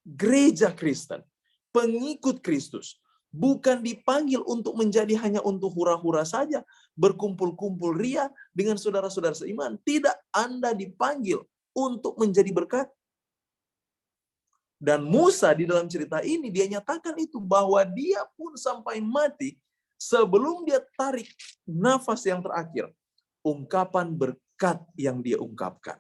A: gereja Kristen, pengikut Kristus. Bukan dipanggil untuk menjadi hanya untuk hura-hura saja, berkumpul-kumpul ria dengan saudara-saudara seiman. Tidak, Anda dipanggil untuk menjadi berkat. Dan Musa di dalam cerita ini, dia nyatakan itu, bahwa dia pun sampai mati, sebelum dia tarik nafas yang terakhir, ungkapan berkat yang dia ungkapkan.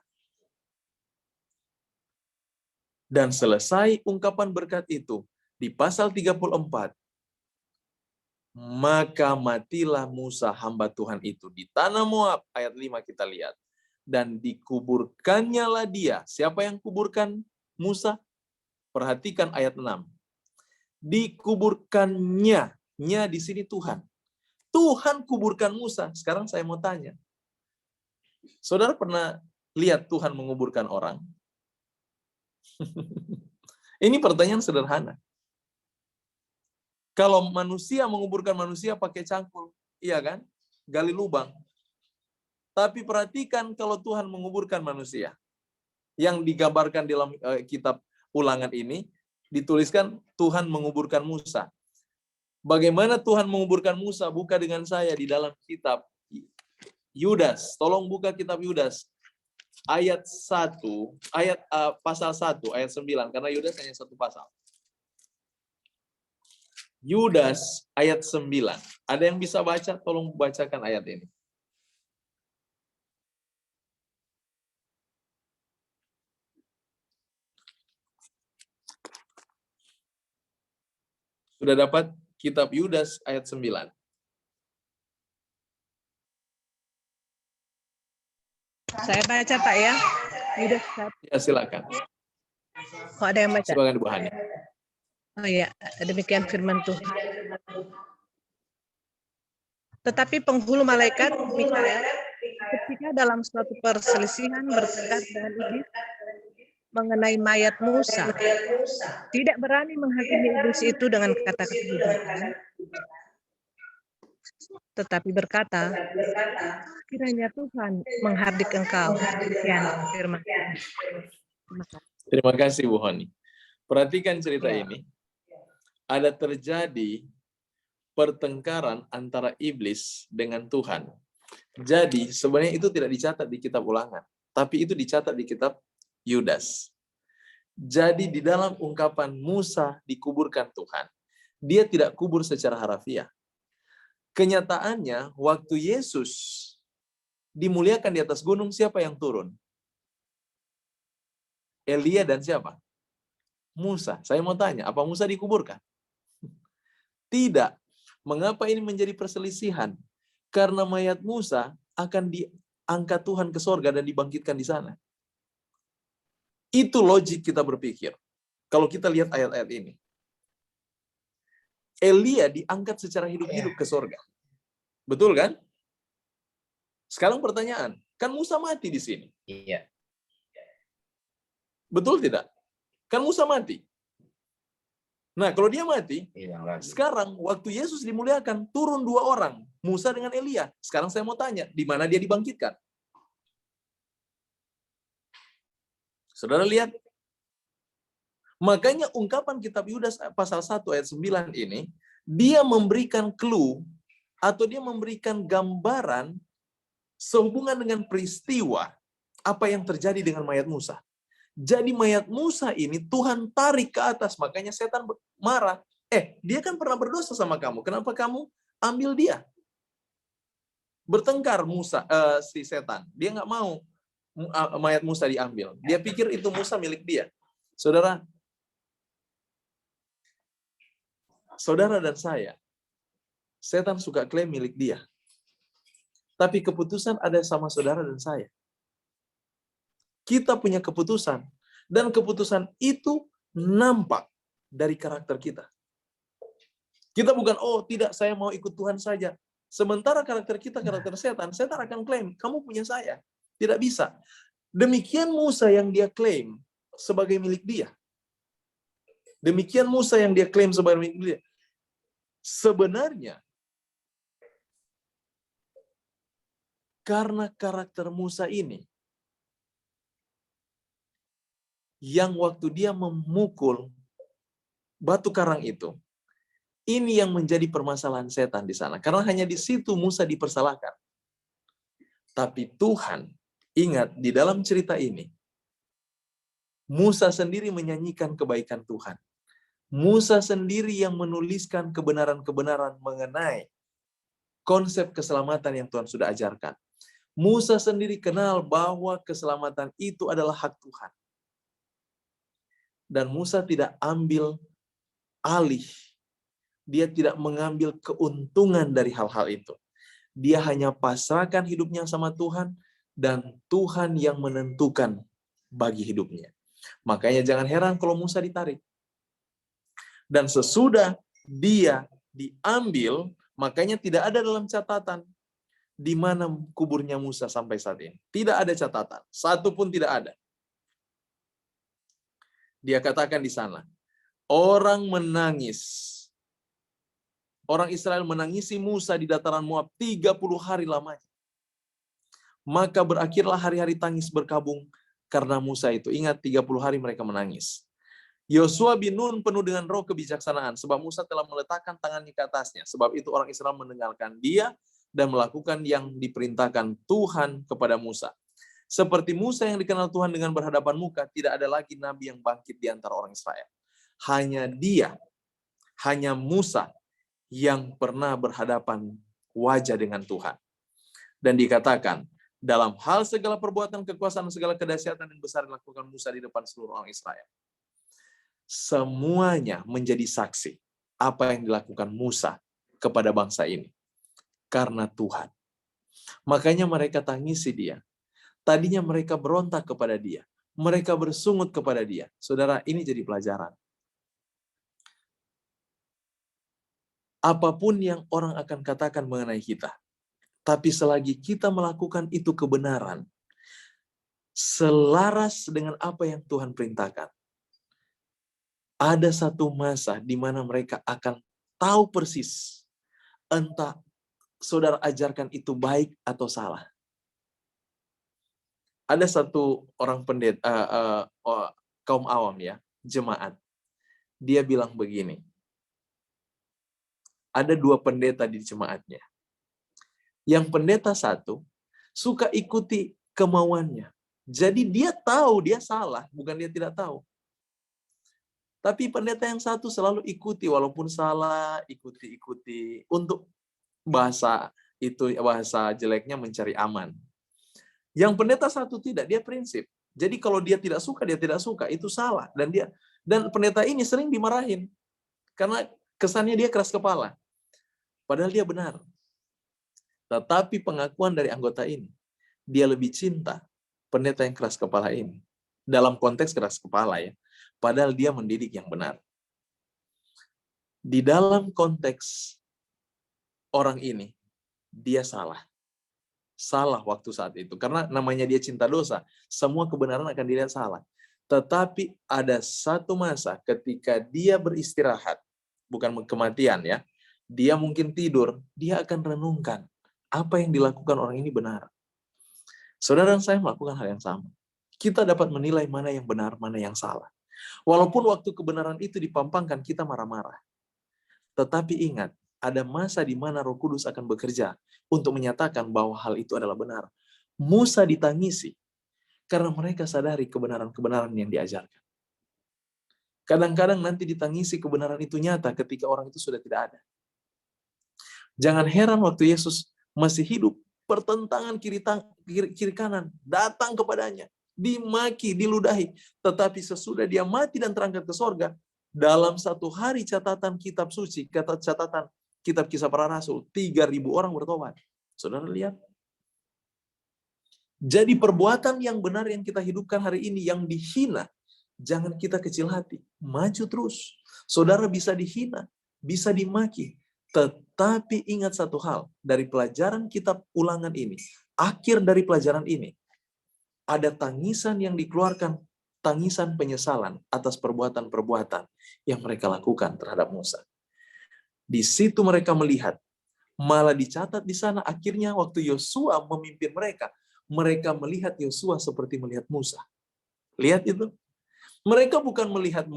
A: Dan selesai ungkapan berkat itu, di pasal 34, maka matilah Musa hamba Tuhan itu di tanah Moab, ayat 5 kita lihat. Dan dikuburkannya lah dia. Siapa yang kuburkan Musa? Perhatikan ayat 6. Dikuburkannya, nya di sini Tuhan. Tuhan kuburkan Musa. Sekarang saya mau tanya. Saudara pernah lihat Tuhan menguburkan orang? Ini pertanyaan sederhana. Kalau manusia menguburkan manusia pakai cangkul, iya kan? Gali lubang. Tapi perhatikan kalau Tuhan menguburkan manusia. Yang digambarkan dalam kitab Ulangan ini, dituliskan Tuhan menguburkan Musa. Bagaimana Tuhan menguburkan Musa? Buka dengan saya di dalam kitab Yudas. Tolong buka kitab Yudas. Ayat 1, pasal 1, ayat 9. Karena Yudas hanya satu pasal. Yudas ayat 9. Ada yang bisa baca? Tolong bacakan ayat ini. Sudah dapat kitab Yudas ayat 9.
B: Saya baca, Pak, ya. Yudas 1.
A: Ya, silakan.
B: Kok ada yang baca?
A: Silakan Ibu Hani.
B: Oh ya, demikian firman Tuhan. Tetapi penghulu malaikat Mikael ketika dalam suatu perselisihan bertengkar dengan iblis mengenai mayat Musa, tidak berani menghakimi iblis itu dengan kata-kata hujatan, tetapi berkata, kiranya Tuhan menghardik engkau. Demikian firman Tuhan.
A: Terima kasih Bu Hani. Perhatikan cerita ini. Ada terjadi pertengkaran antara iblis dengan Tuhan. Jadi sebenarnya itu tidak dicatat di kitab Ulangan, tapi itu dicatat di kitab Yudas. Jadi di dalam ungkapan Musa dikuburkan Tuhan, dia tidak kubur secara harafiah. Kenyataannya waktu Yesus dimuliakan di atas gunung, siapa yang turun? Elia dan siapa? Musa. Saya mau tanya, apa Musa dikuburkan? Tidak. Mengapa ini menjadi perselisihan? Karena mayat Musa akan diangkat Tuhan ke sorga dan dibangkitkan di sana. Itu logik kita berpikir. Kalau kita lihat ayat-ayat ini. Elia diangkat secara hidup-hidup ke sorga. Betul kan? Sekarang pertanyaan, kan Musa mati di sini?
C: Iya.
A: Betul tidak? Kan Musa mati. Nah, kalau dia mati,
C: hilang lagi.
A: sekarang waktu Yesus dimuliakan, turun 2 orang, Musa dengan Elia. Sekarang saya mau tanya, di mana dia dibangkitkan? Saudara lihat, makanya ungkapan kitab Yudas pasal 1 ayat 9 ini, dia memberikan clue atau dia memberikan gambaran sehubungan dengan peristiwa apa yang terjadi dengan mayat Musa. Jadi mayat Musa ini Tuhan tarik ke atas, makanya setan marah. Dia kan pernah berdosa sama kamu, kenapa kamu ambil dia? Bertengkar si setan, dia nggak mau mayat Musa diambil. Dia pikir itu Musa milik dia. Saudara dan saya, setan suka klaim milik dia. Tapi keputusan ada sama saudara dan saya. Kita punya keputusan. Dan keputusan itu nampak dari karakter kita. Kita bukan, tidak, saya mau ikut Tuhan saja. Sementara karakter kita, karakter setan akan klaim, kamu punya saya. Tidak bisa. Demikian Musa yang dia klaim sebagai milik dia. Demikian Musa yang dia klaim sebagai milik dia. Sebenarnya, karena karakter Musa ini, yang waktu dia memukul batu karang itu, ini yang menjadi permasalahan setan di sana. Karena hanya di situ Musa dipersalahkan. Tapi Tuhan, ingat, di dalam cerita ini, Musa sendiri menyanyikan kebaikan Tuhan. Musa sendiri yang menuliskan kebenaran-kebenaran mengenai konsep keselamatan yang Tuhan sudah ajarkan. Musa sendiri kenal bahwa keselamatan itu adalah hak Tuhan. Dan Musa tidak ambil alih. Dia tidak mengambil keuntungan dari hal-hal itu. Dia hanya pasrahkan hidupnya sama Tuhan, dan Tuhan yang menentukan bagi hidupnya. Makanya jangan heran kalau Musa ditarik. Dan sesudah dia diambil, makanya tidak ada dalam catatan di mana kuburnya Musa sampai saat ini. Tidak ada catatan, satu pun tidak ada. Dia katakan di sana, orang menangis. Orang Israel menangisi Musa di dataran Moab 30 hari lamanya. Maka berakhirlah hari-hari tangis berkabung karena Musa itu. Ingat, 30 hari mereka menangis. Yosua bin Nun penuh dengan roh kebijaksanaan, sebab Musa telah meletakkan tangannya ke atasnya. Sebab itu orang Israel mendengarkan dia dan melakukan yang diperintahkan Tuhan kepada Musa. Seperti Musa yang dikenal Tuhan dengan berhadapan muka, tidak ada lagi nabi yang bangkit di antara orang Israel. Hanya Musa yang pernah berhadapan wajah dengan Tuhan. Dan dikatakan, dalam hal segala perbuatan kekuasaan, segala kedahsyatan yang besar dilakukan Musa di depan seluruh orang Israel. Semuanya menjadi saksi apa yang dilakukan Musa kepada bangsa ini. Karena Tuhan. Makanya mereka tangisi dia. Tadinya mereka berontak kepada dia. Mereka bersungut kepada dia. Saudara, ini jadi pelajaran. Apapun yang orang akan katakan mengenai kita, tapi selagi kita melakukan itu kebenaran, selaras dengan apa yang Tuhan perintahkan, ada satu masa di mana mereka akan tahu persis, entah saudara ajarkan itu baik atau salah. Ada satu orang pendeta, kaum awam ya, jemaat. Dia bilang begini, ada 2 pendeta di jemaatnya. Yang pendeta satu suka ikuti kemauannya. Jadi dia tahu dia salah, bukan dia tidak tahu. Tapi pendeta yang satu selalu ikuti, walaupun salah, ikuti. Untuk bahasa jeleknya mencari aman. Yang pendeta satu tidak, dia prinsip. Jadi kalau dia tidak suka, itu salah. Dan pendeta ini sering dimarahin. Karena kesannya dia keras kepala. Padahal dia benar. Tetapi pengakuan dari anggota ini, dia lebih cinta pendeta yang keras kepala ini. Dalam konteks keras kepala ya. Padahal dia mendidik yang benar. Di dalam konteks orang ini, dia salah. Salah waktu saat itu. Karena namanya dia cinta dosa, semua kebenaran akan dilihat salah. Tetapi ada satu masa ketika dia beristirahat, bukan kematian ya, dia mungkin tidur, dia akan renungkan apa yang dilakukan orang ini benar. Saudara dan saya melakukan hal yang sama. Kita dapat menilai mana yang benar, mana yang salah. Walaupun waktu kebenaran itu dipampangkan, kita marah-marah. Tetapi ingat, ada masa di mana Roh Kudus akan bekerja untuk menyatakan bahwa hal itu adalah benar. Musa ditangisi karena mereka sadari kebenaran-kebenaran yang diajarkan. Kadang-kadang nanti ditangisi kebenaran itu nyata ketika orang itu sudah tidak ada. Jangan heran waktu Yesus masih hidup, pertentangan kiri kanan datang kepadanya, dimaki, diludahi. Tetapi sesudah dia mati dan terangkat ke sorga, dalam satu hari catatan kitab suci, catatan kitab Kisah Para Rasul, 3.000 orang bertobat. Saudara lihat. Jadi perbuatan yang benar yang kita hidupkan hari ini, yang dihina, jangan kita kecil hati. Maju terus. Saudara bisa dihina, bisa dimaki. Tetapi ingat satu hal, dari pelajaran kitab Ulangan ini, akhir dari pelajaran ini, ada tangisan yang dikeluarkan, tangisan penyesalan atas perbuatan-perbuatan yang mereka lakukan terhadap Musa. Di situ mereka melihat, malah dicatat di sana akhirnya waktu Yosua memimpin mereka melihat Yosua seperti melihat Musa. Lihat itu. Mereka bukan melihat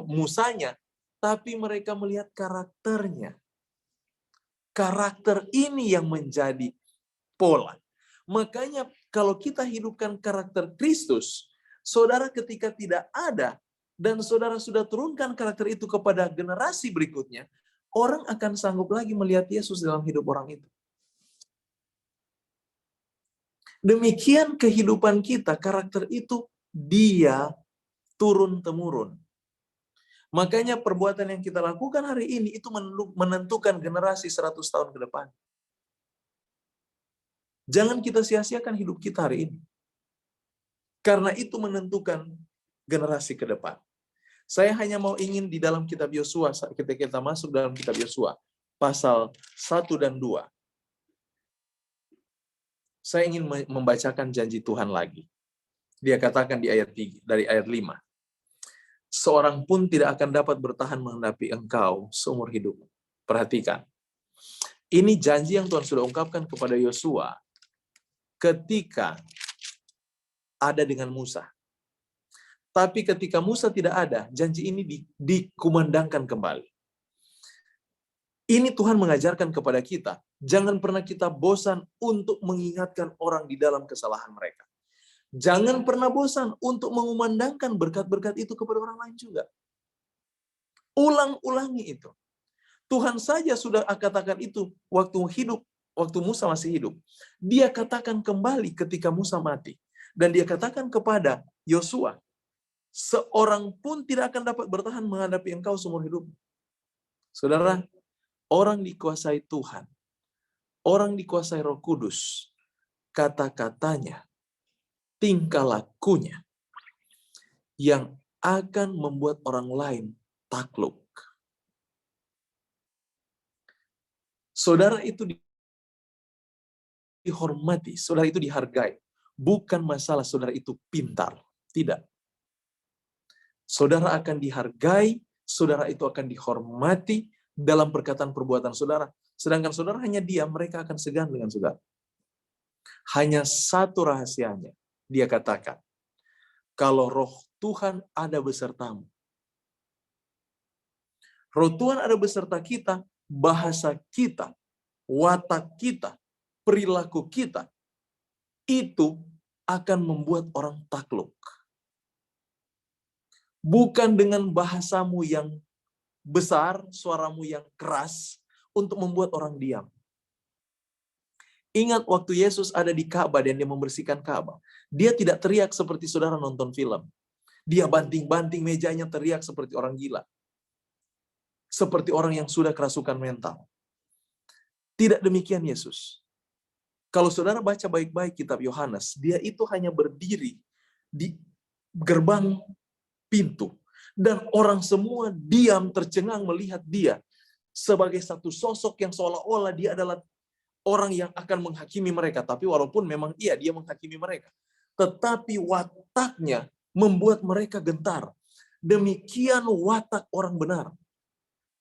A: Musanya, tapi mereka melihat karakternya. Karakter ini yang menjadi pola. Makanya kalau kita hidupkan karakter Kristus, saudara ketika tidak ada, dan saudara sudah turunkan karakter itu kepada generasi berikutnya, orang akan sanggup lagi melihat Yesus dalam hidup orang itu. Demikian kehidupan kita, karakter itu dia turun-temurun. Makanya perbuatan yang kita lakukan hari ini itu menentukan generasi 100 tahun ke depan. Jangan kita sia-siakan hidup kita hari ini. Karena itu menentukan generasi ke depan. Saya hanya mau ingin di dalam kitab Yosua, ketika kita masuk dalam kitab Yosua, pasal 1 dan 2. Saya ingin membacakan janji Tuhan lagi. Dia katakan di ayat 3, dari ayat 5. Seorang pun tidak akan dapat bertahan menghadapi engkau seumur hidup. Perhatikan. Ini janji yang Tuhan sudah ungkapkan kepada Yosua ketika ada dengan Musa. Tapi ketika Musa tidak ada, janji ini dikumandangkan kembali. Ini Tuhan mengajarkan kepada kita, jangan pernah kita bosan untuk mengingatkan orang di dalam kesalahan mereka. Jangan pernah bosan untuk mengumandangkan berkat-berkat itu kepada orang lain juga. Ulang-ulangi itu. Tuhan saja sudah katakan itu waktu Musa masih hidup. Dia katakan kembali ketika Musa mati. Dan dia katakan kepada Yosua, seorang pun tidak akan dapat bertahan menghadapi engkau seumur hidup. Saudara, orang dikuasai Tuhan, orang dikuasai Roh Kudus, kata-katanya, tingkah lakunya yang akan membuat orang lain takluk. Saudara itu dihormati, saudara itu dihargai. Bukan masalah saudara itu pintar, tidak. Saudara akan dihargai, saudara itu akan dihormati dalam perkataan perbuatan saudara. Sedangkan saudara hanya diam, mereka akan segan dengan saudara. Hanya satu rahasianya. Dia katakan, kalau roh Tuhan ada besertamu. Roh Tuhan ada beserta kita, bahasa kita, watak kita, perilaku kita, itu akan membuat orang takluk. Bukan dengan bahasamu yang besar, suaramu yang keras, untuk membuat orang diam. Ingat waktu Yesus ada di Ka'bah dan dia membersihkan Ka'bah. Dia tidak teriak seperti saudara nonton film. Dia banting-banting mejanya, teriak seperti orang gila. Seperti orang yang sudah kerasukan mental. Tidak demikian Yesus. Kalau saudara baca baik-baik kitab Yohanes, dia itu hanya berdiri di gerbang pintu. Dan orang semua diam tercengang melihat dia sebagai satu sosok yang seolah-olah dia adalah orang yang akan menghakimi mereka. Tapi walaupun memang dia menghakimi mereka. Tetapi wataknya membuat mereka gentar. Demikian watak orang benar.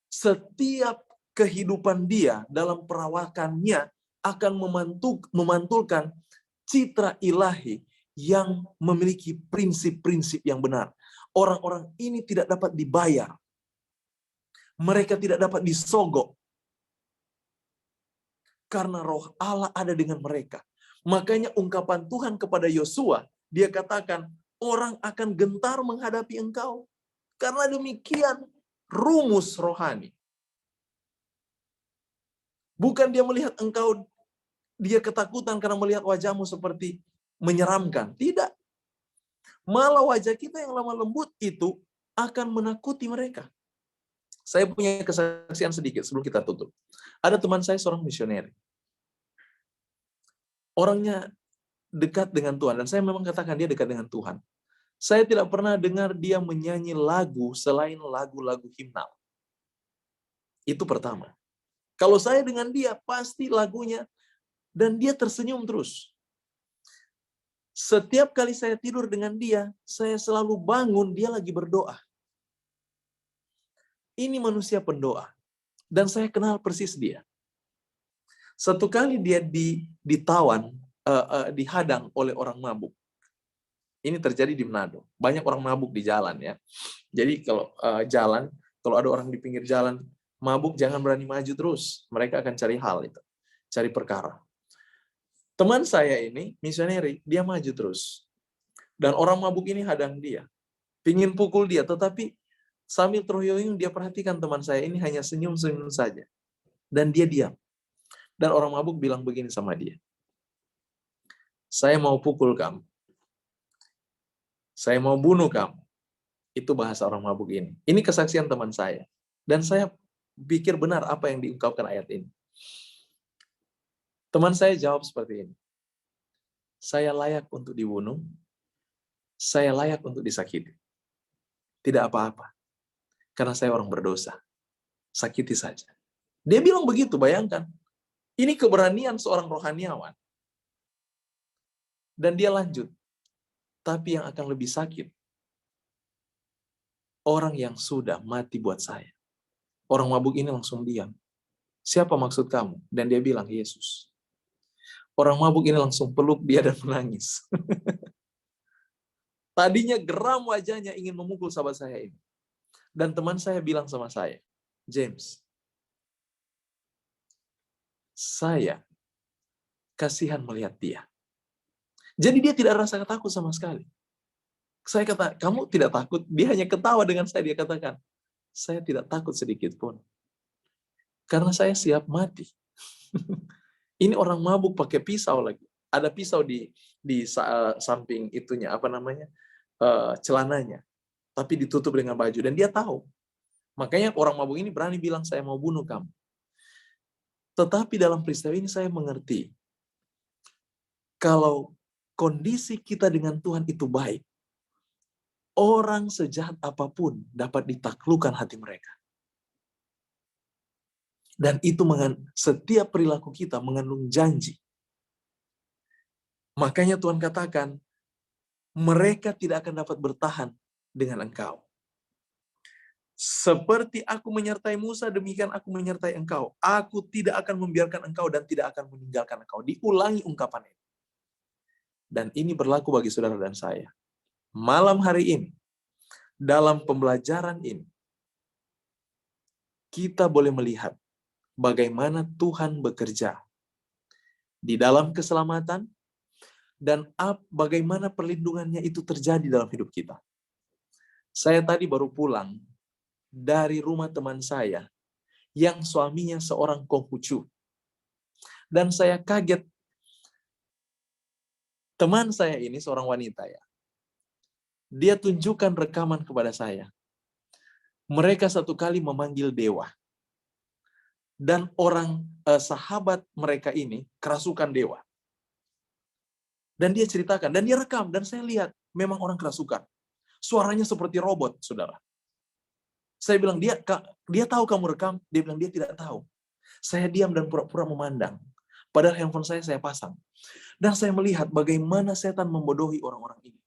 A: Setiap kehidupan dia dalam perawakannya akan memantulkan citra ilahi yang memiliki prinsip-prinsip yang benar. Orang-orang ini tidak dapat dibayar. Mereka tidak dapat disogok. Karena roh Allah ada dengan mereka. Makanya ungkapan Tuhan kepada Yosua, dia katakan, orang akan gentar menghadapi engkau. Karena demikian rumus rohani. Bukan dia melihat engkau, dia ketakutan karena melihat wajahmu seperti menyeramkan. Tidak. Malah wajah kita yang lemah lembut itu akan menakuti mereka. Saya punya kesaksian sedikit sebelum kita tutup. Ada teman saya seorang misioneri. Orangnya dekat dengan Tuhan. Dan saya memang katakan dia dekat dengan Tuhan. Saya tidak pernah dengar dia menyanyi lagu selain lagu-lagu himnal. Itu pertama. Kalau saya dengan dia, pasti lagunya. Dan dia tersenyum terus. Setiap kali saya tidur dengan dia, saya selalu bangun, dia lagi berdoa. Ini manusia pendoa. Dan saya kenal persis dia. Satu kali dia ditawan, dihadang oleh orang mabuk. Ini terjadi di Manado. Banyak orang mabuk di jalan ya. Jadi kalau kalau ada orang di pinggir jalan mabuk, jangan berani maju terus. Mereka akan cari hal itu, cari perkara. Teman saya ini, misioneri, dia maju terus. Dan orang mabuk ini hadang dia. Pingin pukul dia, tetapi sambil terhuyung dia perhatikan teman saya ini hanya senyum-senyum saja. Dan dia diam. Dan orang mabuk bilang begini sama dia. Saya mau pukul kamu. Saya mau bunuh kamu. Itu bahasa orang mabuk ini. Ini kesaksian teman saya. Dan saya pikir benar apa yang diungkapkan ayat ini. Teman saya jawab seperti ini. Saya layak untuk dibunuh. Saya layak untuk disakiti. Tidak apa-apa. Karena saya orang berdosa. Sakiti saja. Dia bilang begitu, bayangkan. Ini keberanian seorang rohaniawan. Dan dia lanjut. Tapi yang akan lebih sakit, orang yang sudah mati buat saya. Orang mabuk ini langsung diam. Siapa maksud kamu? Dan dia bilang, Yesus. Orang mabuk ini langsung peluk dia dan menangis. Tadinya geram wajahnya ingin memukul sahabat saya ini. Dan teman saya bilang sama saya, James, saya kasihan melihat dia. Jadi dia tidak rasa takut sama sekali. Saya kata, kamu tidak takut? Dia hanya ketawa dengan saya. Dia katakan, saya tidak takut sedikit pun. Karena saya siap mati. Ini orang mabuk pakai pisau lagi. Ada pisau di samping itunya, celananya. Tapi ditutup dengan baju. Dan dia tahu. Makanya orang mabuk ini berani bilang, saya mau bunuh kamu. Tetapi dalam peristiwa ini saya mengerti. Kalau kondisi kita dengan Tuhan itu baik, orang sejahat apapun dapat ditaklukkan hati mereka. Dan itu setiap perilaku kita mengandung janji. Makanya Tuhan katakan, mereka tidak akan dapat bertahan dengan engkau. Seperti aku menyertai Musa, demikian aku menyertai engkau. Aku tidak akan membiarkan engkau dan tidak akan meninggalkan engkau. Diulangi ungkapan ini. Dan ini berlaku bagi saudara dan saya. Malam hari ini, dalam pembelajaran ini, kita boleh melihat bagaimana Tuhan bekerja di dalam keselamatan dan bagaimana perlindungannya itu terjadi dalam hidup kita. Saya tadi baru pulang dari rumah teman saya yang suaminya seorang Konghucu. Dan saya kaget. Teman saya ini seorang wanita ya. Dia tunjukkan rekaman kepada saya. Mereka satu kali memanggil dewa. Dan sahabat mereka ini kerasukan dewa. Dan dia ceritakan, dan dia rekam, dan saya lihat memang orang kerasukan. Suaranya seperti robot, saudara. Saya bilang, dia tahu kamu rekam? Dia bilang, dia tidak tahu. Saya diam dan pura-pura memandang. Padahal handphone saya pasang. Dan saya melihat bagaimana setan membodohi orang-orang ini.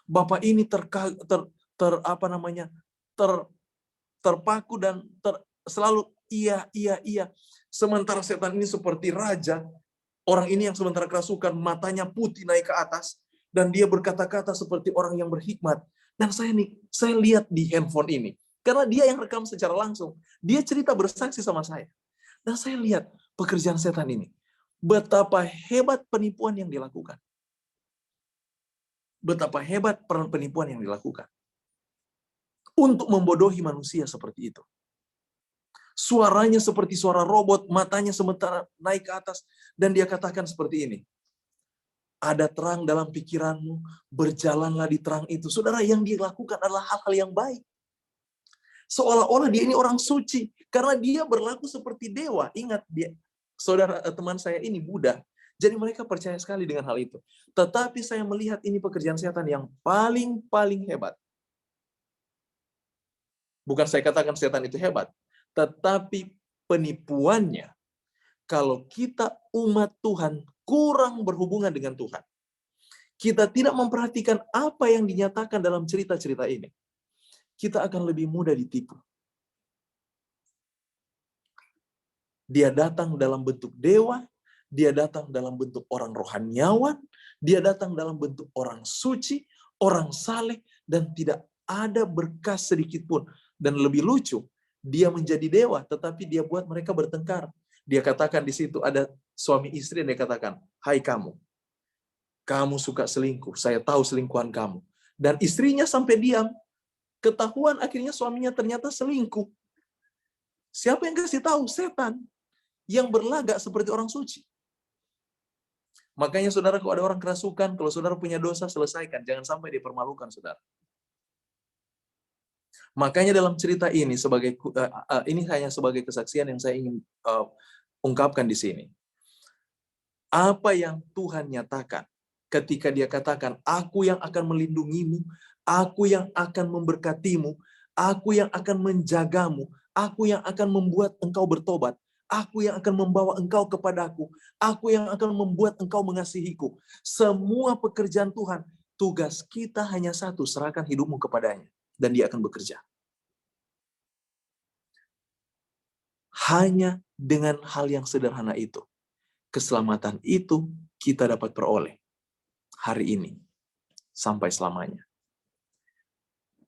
A: Bapak ini terpaku dan selalu iya. Sementara setan ini seperti raja. Orang ini yang sementara kerasukan, matanya putih naik ke atas, dan dia berkata-kata seperti orang yang berhikmat. Dan saya lihat di handphone ini, karena dia yang rekam secara langsung. Dia cerita bersaksi sama saya. Dan saya lihat pekerjaan setan ini. Betapa hebat penipuan yang dilakukan. Betapa hebat penipuan yang dilakukan. Untuk membodohi manusia seperti itu. Suaranya seperti suara robot, matanya sementara naik ke atas, dan dia katakan seperti ini. Ada terang dalam pikiranmu, berjalanlah di terang itu. Saudara, yang dia lakukan adalah hal-hal yang baik. Seolah-olah dia ini orang suci, karena dia berlaku seperti dewa. Ingat, saudara, teman saya ini Buddha. Jadi mereka percaya sekali dengan hal itu. Tetapi saya melihat ini pekerjaan setan yang paling hebat. Bukan saya katakan setan itu hebat, tetapi penipuannya, kalau kita umat Tuhan kurang berhubungan dengan Tuhan, kita tidak memperhatikan apa yang dinyatakan dalam cerita-cerita ini, kita akan lebih mudah ditipu. Dia datang dalam bentuk dewa, dia datang dalam bentuk orang rohaniawan, dia datang dalam bentuk orang suci, orang saleh, dan tidak ada berkas sedikit pun. Dan lebih lucu, dia menjadi dewa, tetapi dia buat mereka bertengkar. Dia katakan di situ ada suami istri, dan dia katakan, hai kamu suka selingkuh, saya tahu selingkuhan kamu. Dan istrinya sampai diam, ketahuan akhirnya suaminya ternyata selingkuh. Siapa yang kasih tahu? Setan, yang berlagak seperti orang suci. Makanya saudara, kalau ada orang kerasukan, kalau saudara punya dosa, selesaikan. Jangan sampai dipermalukan, saudara. Makanya dalam cerita ini, ini hanya sebagai kesaksian yang saya ingin ungkapkan di sini. Apa yang Tuhan nyatakan ketika dia katakan, aku yang akan melindungimu, aku yang akan memberkatimu, aku yang akan menjagamu, aku yang akan membuat engkau bertobat, aku yang akan membawa engkau kepadaku, aku yang akan membuat engkau mengasihiku. Semua pekerjaan Tuhan, tugas kita hanya satu, serahkan hidupmu kepadanya, dan dia akan bekerja. Hanya dengan hal yang sederhana itu, keselamatan itu kita dapat peroleh hari ini sampai selamanya.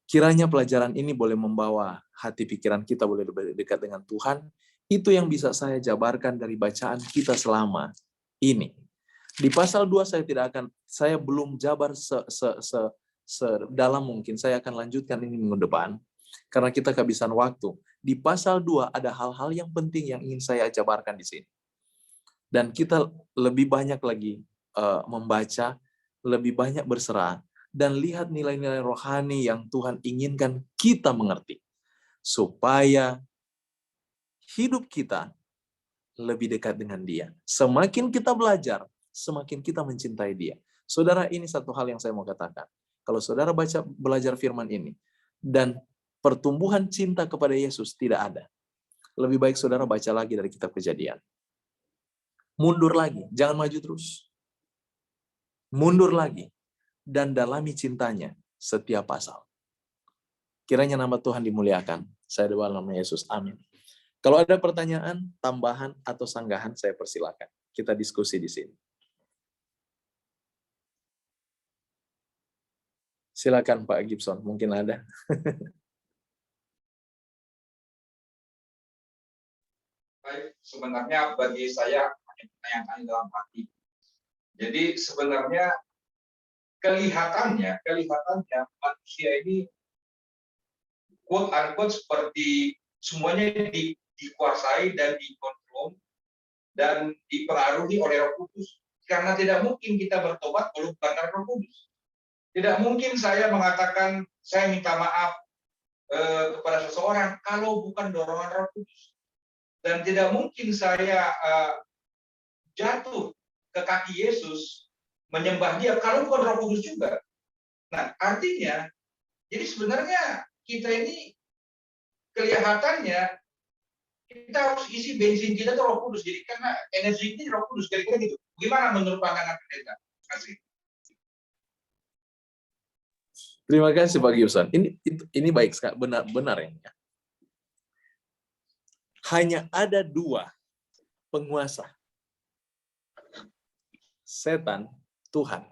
A: Kiranya pelajaran ini boleh membawa hati pikiran kita boleh lebih dekat dengan Tuhan. Itu yang bisa saya jabarkan dari bacaan kita selama ini. Di pasal 2 saya belum jabar sedalam mungkin. Saya akan lanjutkan ini minggu depan karena kita kehabisan waktu. Di pasal 2 ada hal-hal yang penting yang ingin saya jabarkan di sini. Dan kita lebih banyak lagi membaca, lebih banyak berserah, dan lihat nilai-nilai rohani yang Tuhan inginkan kita mengerti. Supaya hidup kita lebih dekat dengan Dia. Semakin kita belajar, semakin kita mencintai Dia. Saudara, ini satu hal yang saya mau katakan. Kalau saudara belajar firman ini, dan pertumbuhan cinta kepada Yesus tidak ada, lebih baik saudara baca lagi dari kitab Kejadian. Mundur lagi, jangan maju terus. Mundur lagi, dan dalami cintanya setiap pasal. Kiranya nama Tuhan dimuliakan. Saya doa dalam nama Yesus. Amin. Kalau ada pertanyaan, tambahan, atau sanggahan, saya persilakan. Kita diskusi di sini. Silakan Pak Gibson, mungkin ada.
E: Baik, sebenarnya bagi saya hanya pertanyaan dalam hati. Jadi sebenarnya kelihatannya manusia ini quote unquote seperti semuanya dikuasai dan dikontrol dan dipengaruhi oleh Roh Kudus. Karena tidak mungkin kita bertobat kalau bukan Roh Kudus. Tidak mungkin saya mengatakan saya minta maaf kepada seseorang kalau bukan dorongan Roh Kudus. Dan tidak mungkin saya jatuh ke kaki Yesus menyembah Dia kalau bukan Roh Kudus juga. Nah, artinya, jadi sebenarnya kita ini kelihatannya kita harus isi bensin kita tuh Roh Kudus. Jadi karena energi ini Roh Kudus, kira-kira gitu. Gimana menurut pandangan pendeta? Terima kasih.
A: Terima kasih Pak Gibson. Ini baik sekali, benar ya. Hanya ada dua penguasa. Setan, Tuhan.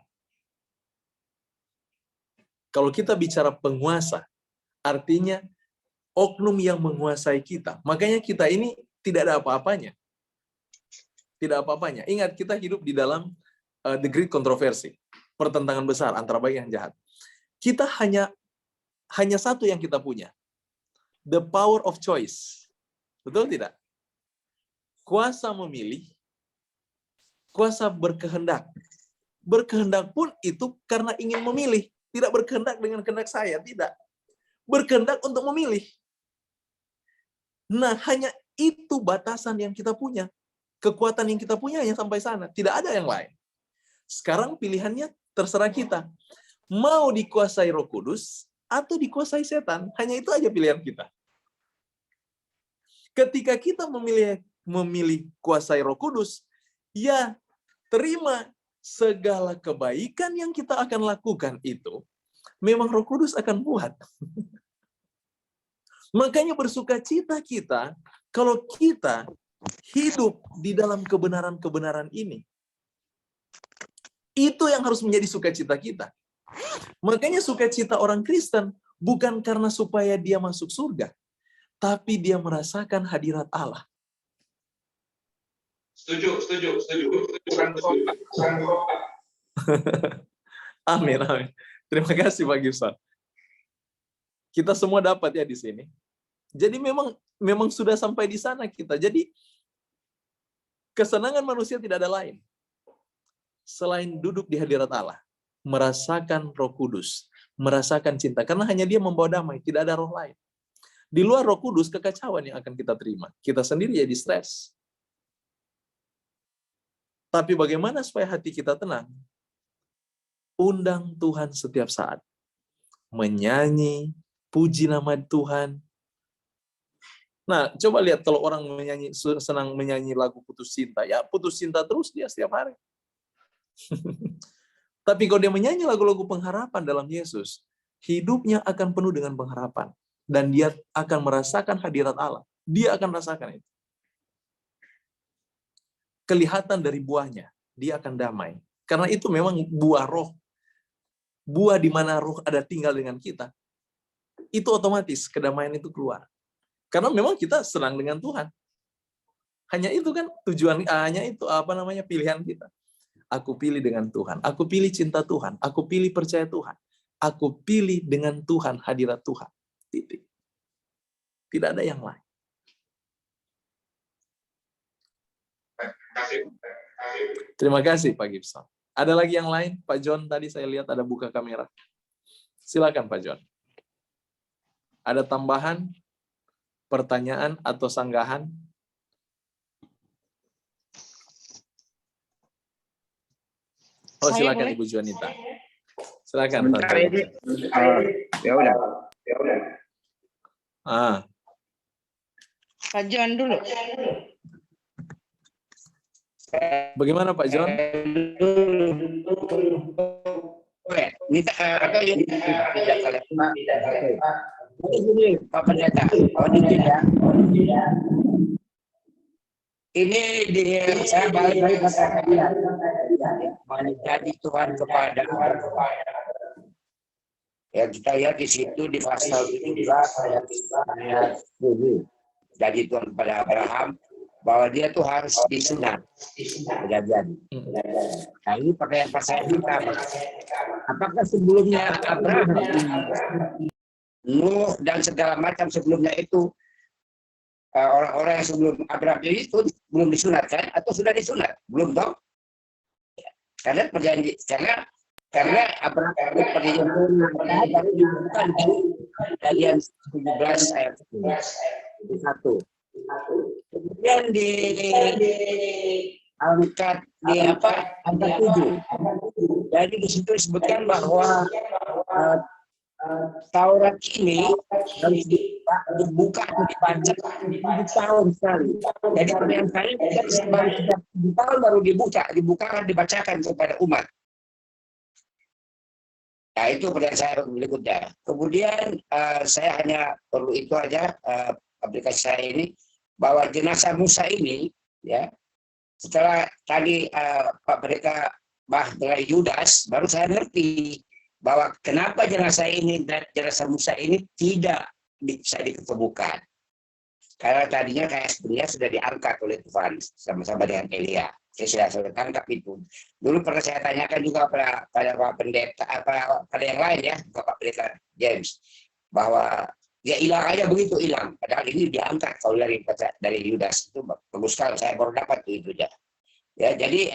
A: Kalau kita bicara penguasa, artinya oknum yang menguasai kita. Makanya kita ini tidak ada apa-apanya. Tidak apa-apanya. Ingat, kita hidup di dalam the great controversy. Pertentangan besar antara baik dan jahat. Kita hanya satu yang kita punya. The power of choice. Betul tidak? Kuasa memilih, kuasa berkehendak. Berkehendak pun itu karena ingin memilih. Tidak berkehendak dengan kehendak saya, tidak. Berkehendak untuk memilih. Nah, hanya itu batasan yang kita punya. Kekuatan yang kita punya hanya sampai sana. Tidak ada yang lain. Sekarang pilihannya terserah kita. Mau dikuasai Roh Kudus atau dikuasai setan. Hanya itu aja pilihan kita. Ketika kita memilih kuasai Roh Kudus, ya terima segala kebaikan yang kita akan lakukan itu, memang Roh Kudus akan buat. Makanya bersukacita kita kalau kita hidup di dalam kebenaran-kebenaran ini. Itu yang harus menjadi sukacita kita. Makanya sukacita orang Kristen bukan karena supaya dia masuk surga, tapi dia merasakan hadirat Allah.
E: Setuju.
A: Amin. Terima kasih Pak Gibson. Kita semua dapat ya di sini. Jadi memang sudah sampai di sana kita. Jadi kesenangan manusia tidak ada lain selain duduk di hadirat Allah, merasakan Roh Kudus, merasakan cinta, karena hanya Dia membawa damai, tidak ada roh lain. Di luar Roh Kudus, kekacauan yang akan kita terima. Kita sendiri jadi stres. Tapi bagaimana supaya hati kita tenang? Undang Tuhan setiap saat. Menyanyi, puji nama Tuhan. Nah, coba lihat kalau orang senang menyanyi lagu putus cinta, ya putus cinta terus dia setiap hari. Tapi kalau dia menyanyi lagu-lagu pengharapan dalam Yesus, hidupnya akan penuh dengan pengharapan. Dan dia akan merasakan hadirat Allah. Dia akan rasakan itu. Kelihatan dari buahnya, dia akan damai. Karena itu memang buah roh. Buah di mana roh ada tinggal dengan kita. Itu otomatis kedamaian itu keluar. Karena memang kita senang dengan Tuhan. Hanya itu kan tujuan, hanya itu pilihan kita. Aku pilih dengan Tuhan. Aku pilih cinta Tuhan. Aku pilih percaya Tuhan. Aku pilih dengan Tuhan, hadirat Tuhan. Titik. Tidak ada yang lain. Terima kasih Pak Gibson. Ada lagi yang lain? Pak John tadi saya lihat ada buka kamera. Silakan Pak John. Ada tambahan, pertanyaan atau sanggahan? Oh, silakan Ibu Juanita. Silakan.
C: Ya udah.
B: Pak John dulu.
A: Bagaimana Pak John?
C: Ini saya balik menjadi Tuhan kepada ya, kita lihat di situ di pasal 17 ayat 7. Jadi Tuhan kepada Abraham bahwa dia tuh harus disunat. Jadi. Nah, ini pakaian pasal kita. Apakah sebelumnya Abraham, Nuh dan segala macam sebelumnya itu orang-orang yang sebelum Abraham itu belum disunatkan atau sudah disunat? Belum dong. Karena perjanjian karena Abraham itu perjanjian baru dibuka di Kejadian 17 ayat 1. Kemudian diangkat di angka 7. Jadi di situ disebutkan bahwa Taurat ini harus dibuka atau dibaca 7 tahun sekali. Jadi pertanyaan saya, baru 7 tahun baru dibuka, dibacakan kepada umat. Nah, itu pertanyaan saya berikutnya. Kemudian saya hanya perlu itu aja, aplikasi saya ini, bahwa jenazah Musa ini, ya, setelah tadi Pak Pendeta bahas dari Yudas, baru saya ngerti bahwa kenapa jenazah ini dan jenazah Musa ini tidak bisa diketemukan. Karena tadinya kayak sebenarnya sudah diangkat oleh Tuhan sama-sama dengan Elia. Saya sudah tangkap itu. Dulu pernah saya tanyakan juga pada Pak Pendeta, pada yang lain ya, Bapak Pendeta James, bahwa dia hilang aja begitu hilang. Padahal ini diangkat kalau dari Yudas. Itu bagus sekali. Saya baru dapat itu ya. Ya, jadi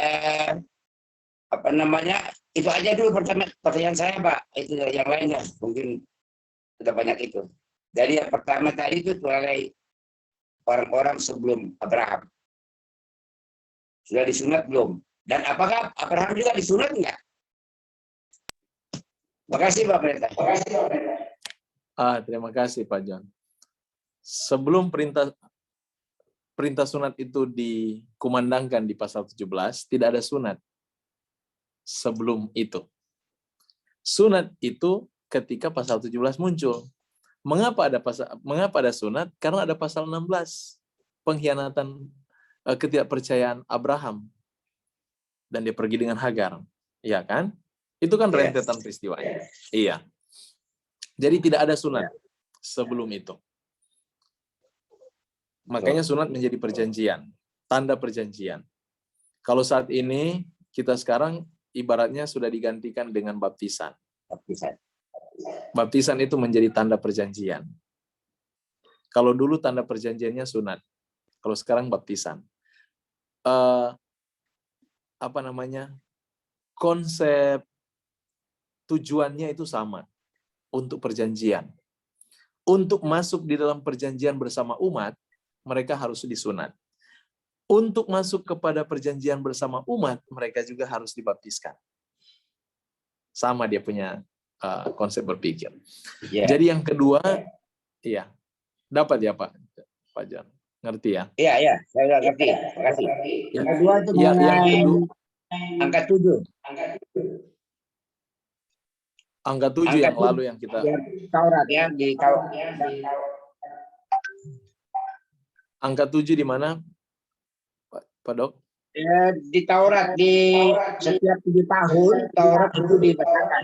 C: apa namanya, itu aja dulu pertanyaan saya, Pak. Itu yang lainnya mungkin sudah banyak itu. Jadi yang pertama tadi itu mengenai orang-orang sebelum Abraham. Sudah disunat belum? Dan apakah Abraham juga disunat enggak? Terima kasih Pak Pendeta.
A: Terima kasih Pak John. Sebelum perintah sunat itu dikumandangkan di pasal 17, tidak ada sunat sebelum itu. Sunat itu ketika pasal 17 muncul. Mengapa ada sunat? Karena ada pasal 16, pengkhianatan ketidakpercayaan Abraham dan dia pergi dengan Hagar, ya kan? Itu kan rentetan peristiwanya. Iya. Jadi tidak ada sunat sebelum itu. Makanya sunat menjadi perjanjian, tanda perjanjian. Kalau saat ini kita sekarang ibaratnya sudah digantikan dengan baptisan. Baptisan itu menjadi tanda perjanjian. Kalau dulu tanda perjanjiannya sunat, kalau sekarang baptisan. Apa namanya, konsep tujuannya itu sama untuk perjanjian. Untuk masuk di dalam perjanjian bersama umat, mereka harus disunat. Untuk masuk kepada perjanjian bersama umat, mereka juga harus dibaptiskan. Sama dia punya konsep berpikir. Jadi yang kedua, iya, dapat ya Pak John? Ngerti ya?
C: Iya, saya udah ngerti. Terima kasih. Yang kedua itu
A: yang kedua,
C: angka 7.
A: Angka 7 yang lalu yang kita
C: Taurat ya, di Taurat.
A: Angka 7 di mana, Pak Dok?
C: Di Taurat, di setiap 7 tahun Taurat itu dibacakan.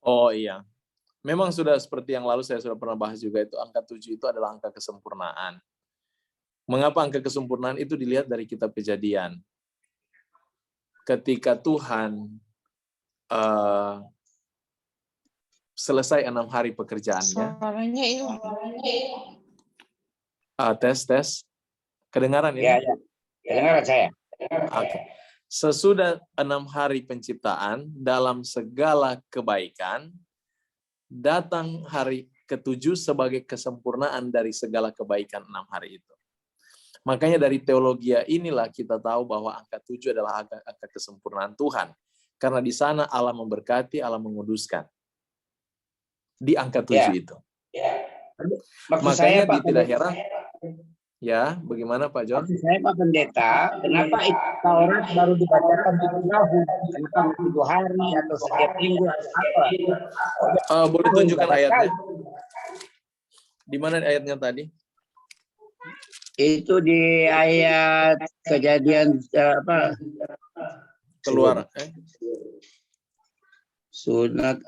A: Oh iya. Memang sudah seperti yang lalu saya sudah pernah bahas juga, itu angka 7 itu adalah angka kesempurnaan. Mengapa angka kesempurnaan itu dilihat dari kitab Kejadian? Ketika Tuhan selesai 6 hari pekerjaannya. Tes. Kedengaran ya?
C: Iya. Kedengaran saya.
A: Oke. Sesudah 6 hari penciptaan, dalam segala kebaikan, datang hari ke-7 sebagai kesempurnaan dari segala kebaikan 6 hari itu. Makanya dari teologi inilah kita tahu bahwa angka 7 adalah angka kesempurnaan Tuhan. Karena di sana Allah memberkati, Allah menguduskan. Di angka 7 itu. Makanya tidak heran. Ya, bagaimana Pak John?
C: Maksud saya Pak Pendeta, kenapa Taurat baru dibacakan 7 tahun? Kenapa 7 hari atau setiap minggu atau apa?
A: Boleh tunjukkan ayatnya? Di mana ayatnya tadi?
C: Itu di ayat Kejadian
A: Keluaran.
C: Sunat.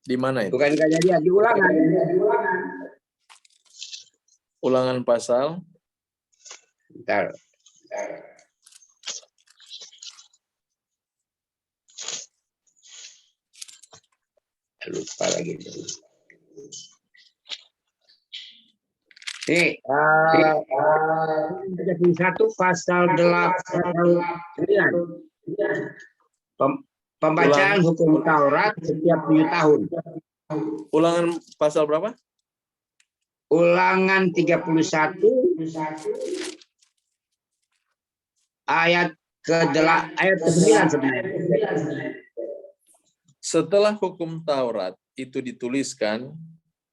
A: Di mana itu?
C: Bukan Kejadian, di Ulangan.
A: Ulangan pasal.
C: Bentar. Lupa lagi. Nih, 31 pasal 8. Pembacaan hukum Taurat setiap 7 tahun.
A: Ulangan pasal berapa?
C: Ulangan 31 ayat ke-9 sebenarnya.
A: Setelah hukum Taurat itu dituliskan,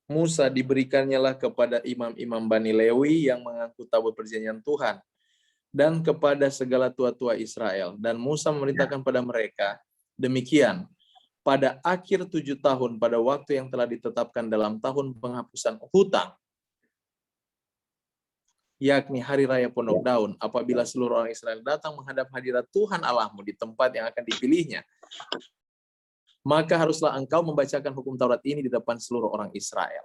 A: Musa diberikannya lah kepada imam-imam Bani Lewi yang mengaku tabut perjanjian Tuhan. dan kepada segala tua-tua Israel. Dan Musa memerintahkan pada mereka, demikian, pada akhir 7 tahun, pada waktu yang telah ditetapkan dalam tahun penghapusan hutang, yakni hari raya Pondok Daun, apabila seluruh orang Israel datang menghadap hadirat Tuhan Allahmu di tempat yang akan dipilihnya, maka haruslah engkau membacakan hukum Taurat ini di depan seluruh orang Israel.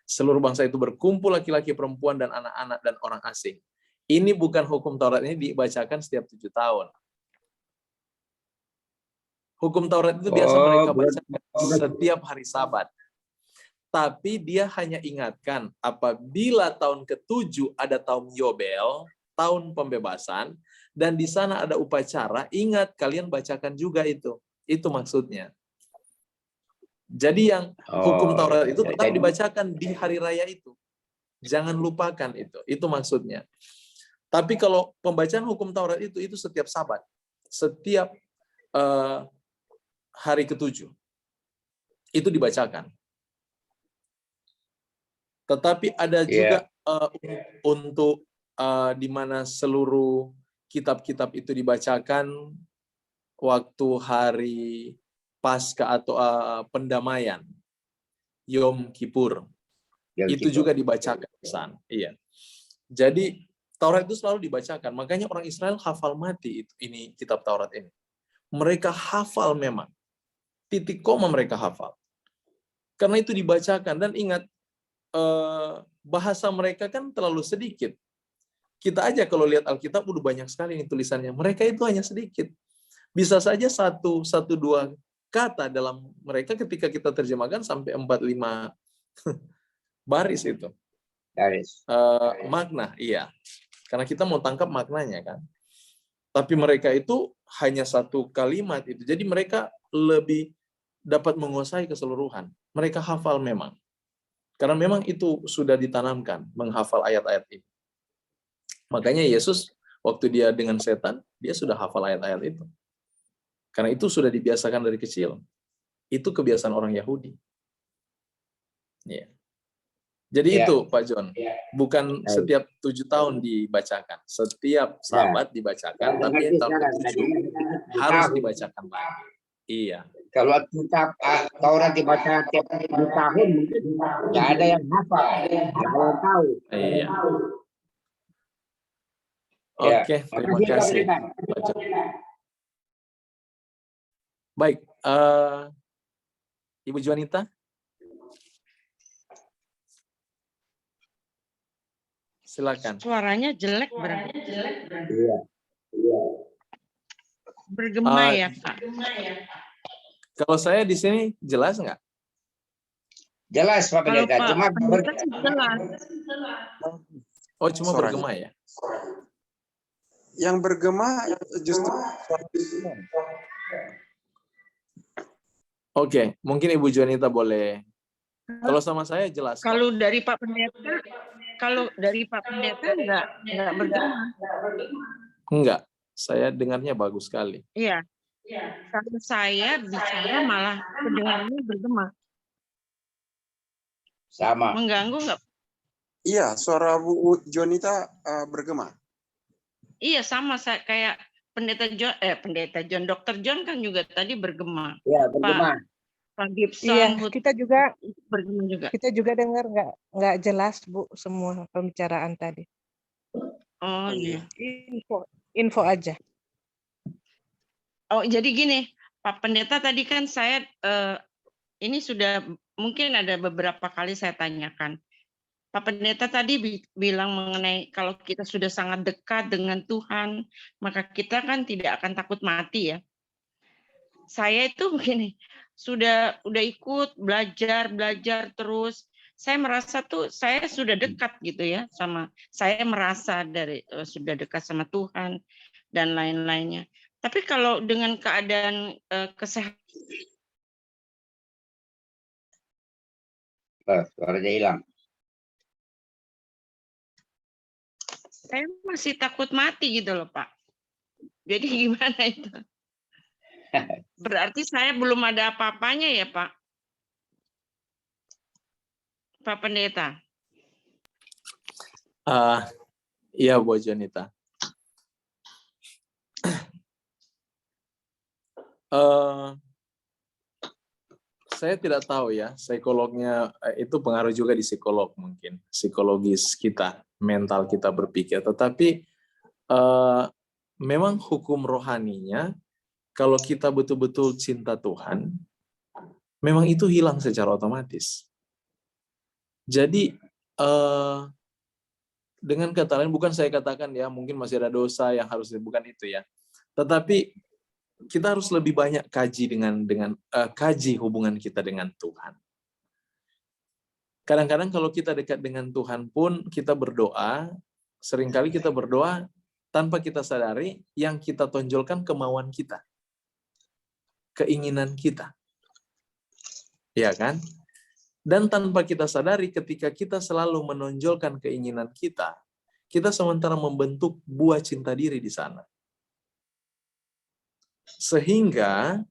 A: Seluruh bangsa itu berkumpul, laki-laki, perempuan, dan anak-anak, dan orang asing. Ini bukan hukum Taurat, ini dibacakan setiap 7 tahun. Hukum Taurat itu biasa mereka bacakan setiap hari Sabat. Tapi dia hanya ingatkan, apabila tahun ke-7 ada tahun Yobel, tahun pembebasan, dan di sana ada upacara, ingat kalian bacakan juga itu. Itu maksudnya. Jadi yang hukum Taurat itu tetap dibacakan di hari raya itu. Jangan lupakan itu. Itu maksudnya. Tapi kalau pembacaan hukum Taurat itu setiap Sabat. Setiap hari ke-7. Itu dibacakan. Tetapi ada juga untuk di mana seluruh kitab-kitab itu dibacakan waktu hari Paskah atau pendamaian, Yom Kippur. Itu juga dibacakan di sana. Iya. Jadi Taurat itu selalu dibacakan. Makanya orang Israel hafal mati ini kitab Taurat ini. Mereka hafal memang. Titik koma mereka hafal. Karena itu dibacakan. Dan ingat, bahasa mereka kan terlalu sedikit. Kita aja kalau lihat Alkitab udah banyak sekali nih tulisannya. Mereka itu hanya sedikit. Bisa saja satu dua kata dalam mereka ketika kita terjemahkan sampai 4-5 baris itu. Makna, iya. Karena kita mau tangkap maknanya kan. Tapi mereka itu hanya satu kalimat itu. Jadi mereka lebih dapat menguasai keseluruhan. Mereka hafal memang. Karena memang itu sudah ditanamkan, menghafal ayat-ayat ini. Makanya Yesus, waktu dia dengan setan, dia sudah hafal ayat-ayat itu. Karena itu sudah dibiasakan dari kecil. Itu kebiasaan orang Yahudi. Ya. Jadi itu, Pak John. Bukan setiap 7 tahun dibacakan. Setiap Sabat dibacakan, tapi tahun ke-7 harus dibacakan lagi. Iya.
C: Kalau kitab Taurat dibaca tiap 7 tahun, mungkin nggak ada yang hafal, nggak ada yang tahu.
A: Iya. Oke, terima kasih. Baik, Ibu Juanita. Silakan.
F: Suaranya jelek berarti.
C: Iya.
F: Bergema ya, Pak.
A: Kalau saya di sini jelas nggak?
C: Jelas, Pak
F: Kalau
C: Pendeta.
F: Pak
C: Cuma
F: Pendeta sih jelas.
A: Oh, cuma bergema ya?
G: Yang bergema justru
A: Oke, mungkin Ibu Juanita boleh. Kalau sama saya jelas.
F: Kalau dari Pak Pendeta enggak bergema.
A: Enggak, saya dengarnya bagus sekali.
F: Iya. Kalau saya bicara malah kedengarannya bergema.
C: sama.
F: Mengganggu enggak?
G: iya, suara Bu Jonita bergema.
F: Iya, sama saya kayak Pendeta John, Dr. John kan juga tadi bergema.
C: Iya, bergema.
F: Pak Gibson,
B: Iya, kita juga
F: bergema juga.
B: kita juga dengar nggak jelas Bu semua pembicaraan tadi.
F: Oh iya.
B: Info aja.
F: Oh jadi gini, Pak Pendeta tadi kan saya ini sudah mungkin ada beberapa kali saya tanyakan. Pak Pendeta tadi bilang mengenai kalau kita sudah sangat dekat dengan Tuhan, maka kita kan tidak akan takut mati ya. Saya itu begini, sudah ikut belajar terus. Saya merasa tuh saya sudah dekat gitu ya sama, saya merasa dari sudah dekat sama Tuhan dan lain-lainnya. Tapi kalau dengan keadaan kesehatan,
C: Suaranya hilang.
F: saya masih takut mati gitu loh Pak. Jadi gimana itu? Berarti saya belum ada apa-apanya ya Pak? Pak Pendeta.
A: Iya Bu Jonita. Saya tidak tahu ya, psikolognya itu pengaruh juga di psikolog mungkin, psikologis kita, mental kita berpikir. Tetapi memang hukum rohaninya, kalau kita betul-betul cinta Tuhan, memang itu hilang secara otomatis. Jadi dengan kata lain, bukan saya katakan ya mungkin masih ada dosa yang harus, bukan itu ya. Tetapi kita harus lebih banyak kaji kaji hubungan kita dengan Tuhan. Kadang-kadang kalau kita dekat dengan Tuhan pun kita berdoa, seringkali kita berdoa tanpa kita sadari yang kita tonjolkan kemauan kita, keinginan kita. Ya kan? Dan tanpa kita sadari ketika kita selalu menonjolkan keinginan kita sementara membentuk buah cinta diri di sana. Sehingga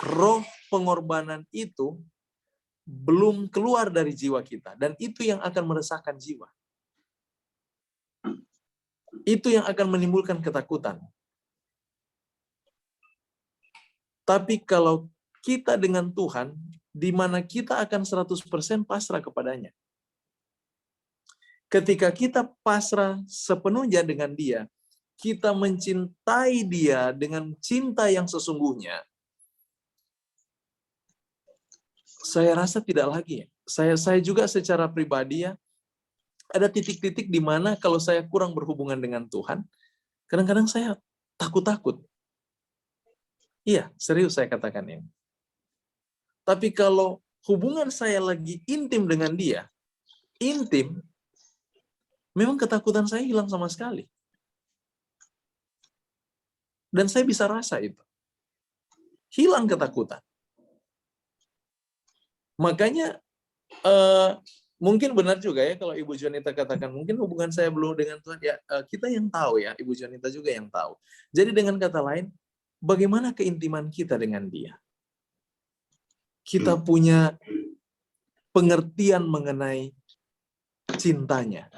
A: roh pengorbanan itu belum keluar dari jiwa kita. Dan itu yang akan meresahkan jiwa. Itu yang akan menimbulkan ketakutan. Tapi kalau kita dengan Tuhan, di mana kita akan 100% pasrah kepadanya. Ketika kita pasrah sepenuhnya dengan Dia, kita mencintai Dia dengan cinta yang sesungguhnya, saya rasa tidak lagi. Saya juga secara pribadi ya, ada titik-titik di mana kalau saya kurang berhubungan dengan Tuhan, kadang-kadang saya takut-takut. Iya, serius saya katakan ini. Tapi kalau hubungan saya lagi intim dengan Dia, intim, memang ketakutan saya hilang sama sekali. Dan saya bisa rasa itu. Hilang ketakutan. Makanya mungkin benar juga ya kalau Ibu Jonita katakan, mungkin hubungan saya belum dengan Tuhan. Ya, kita yang tahu ya, Ibu Jonita juga yang tahu. Jadi dengan kata lain, bagaimana keintiman kita dengan Dia? Kita punya pengertian mengenai cintanya.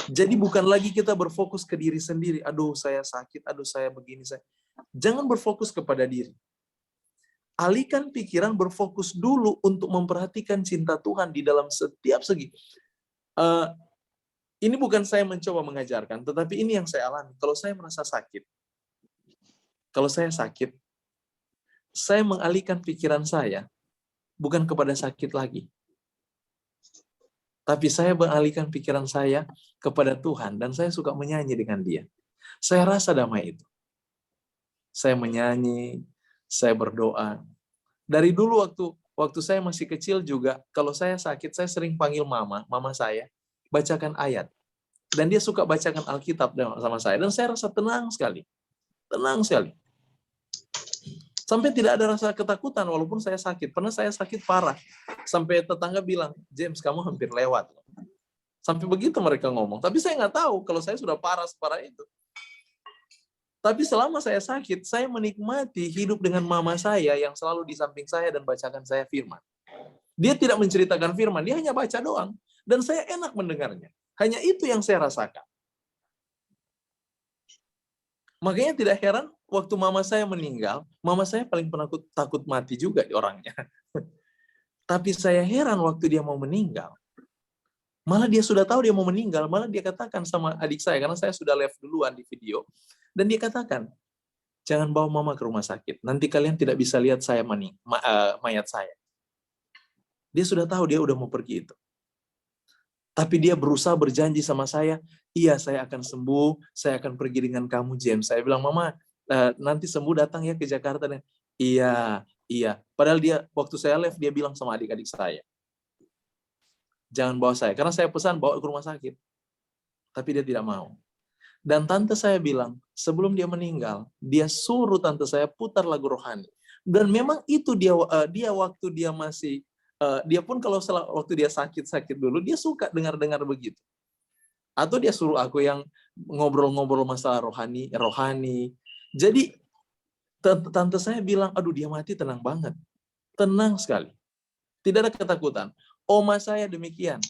A: Jadi bukan lagi kita berfokus ke diri sendiri. Aduh, saya sakit. Aduh, saya begini. Jangan berfokus kepada diri. Alihkan pikiran, berfokus dulu untuk memperhatikan cinta Tuhan di dalam setiap segi. Ini bukan saya mencoba mengajarkan, tetapi ini yang saya alami. Kalau saya merasa sakit, saya mengalihkan pikiran saya bukan kepada sakit lagi. Tapi saya mengalihkan pikiran saya kepada Tuhan, dan saya suka menyanyi dengan Dia. Saya rasa damai itu. Saya menyanyi, saya berdoa. Dari dulu waktu saya masih kecil juga, kalau saya sakit, saya sering panggil mama saya, bacakan ayat. Dan dia suka bacakan Alkitab sama saya, dan saya rasa tenang sekali. Tenang sekali. Sampai tidak ada rasa ketakutan walaupun saya sakit. Pernah saya sakit parah. Sampai tetangga bilang, James, kamu hampir lewat. Sampai begitu mereka ngomong. Tapi saya nggak tahu kalau saya sudah parah separah itu. Tapi selama saya sakit, saya menikmati hidup dengan mama saya yang selalu di samping saya dan bacakan saya firman. Dia tidak menceritakan firman, dia hanya baca doang. Dan saya enak mendengarnya. Hanya itu yang saya rasakan. Makanya tidak heran waktu mama saya meninggal, mama saya paling penakut, takut mati juga orangnya. Tapi saya heran waktu dia mau meninggal, malah dia sudah tahu dia mau meninggal, malah dia katakan sama adik saya, karena saya sudah live duluan di video, dan dia katakan, jangan bawa mama ke rumah sakit, nanti kalian tidak bisa lihat saya mayat saya. Dia sudah tahu dia udah mau pergi itu. Tapi dia berusaha berjanji sama saya, iya saya akan sembuh, saya akan pergi dengan kamu James. Saya bilang, mama, nanti sembuh datang ya ke Jakarta. Iya. Padahal dia, waktu saya live, dia bilang sama adik-adik saya, jangan bawa saya, karena saya pesan bawa ke rumah sakit. Tapi dia tidak mau. Dan tante saya bilang, sebelum dia meninggal, dia suruh tante saya putar lagu rohani. Dan memang itu dia waktu dia masih, dia pun kalau waktu dia sakit dulu, dia suka dengar-dengar begitu. Atau dia suruh aku yang ngobrol-ngobrol masalah rohani. Jadi tante saya bilang, aduh dia mati tenang banget. Tenang sekali. Tidak ada ketakutan. Oma saya demikian.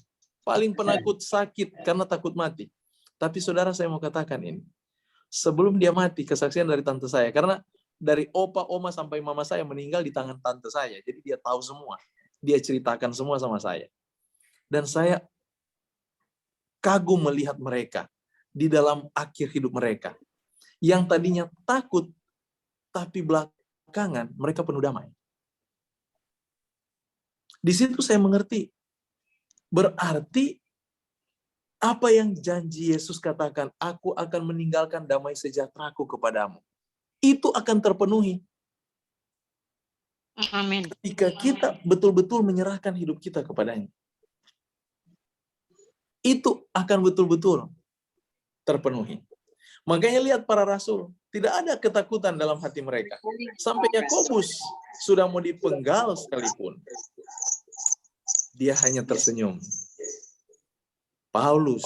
A: Paling penakut sakit karena takut mati. Tapi saudara, saya mau katakan ini. Sebelum dia mati, kesaksian dari tante saya. Karena dari opa, oma sampai mama saya meninggal di tangan tante saya. Jadi dia tahu semua. Dia ceritakan semua sama saya. Dan saya kagum melihat mereka di dalam akhir hidup mereka. Yang tadinya takut, tapi belakangan mereka penuh damai. Di situ saya mengerti. Berarti apa yang janji Yesus katakan, aku akan meninggalkan damai sejahteraku kepadamu, itu akan terpenuhi.
F: Amin.
A: Ketika kita betul-betul menyerahkan hidup kita kepadanya. Itu akan betul-betul terpenuhi. Makanya lihat para rasul, tidak ada ketakutan dalam hati mereka. Sampai Yakobus sudah mau dipenggal sekalipun, dia hanya tersenyum. Paulus,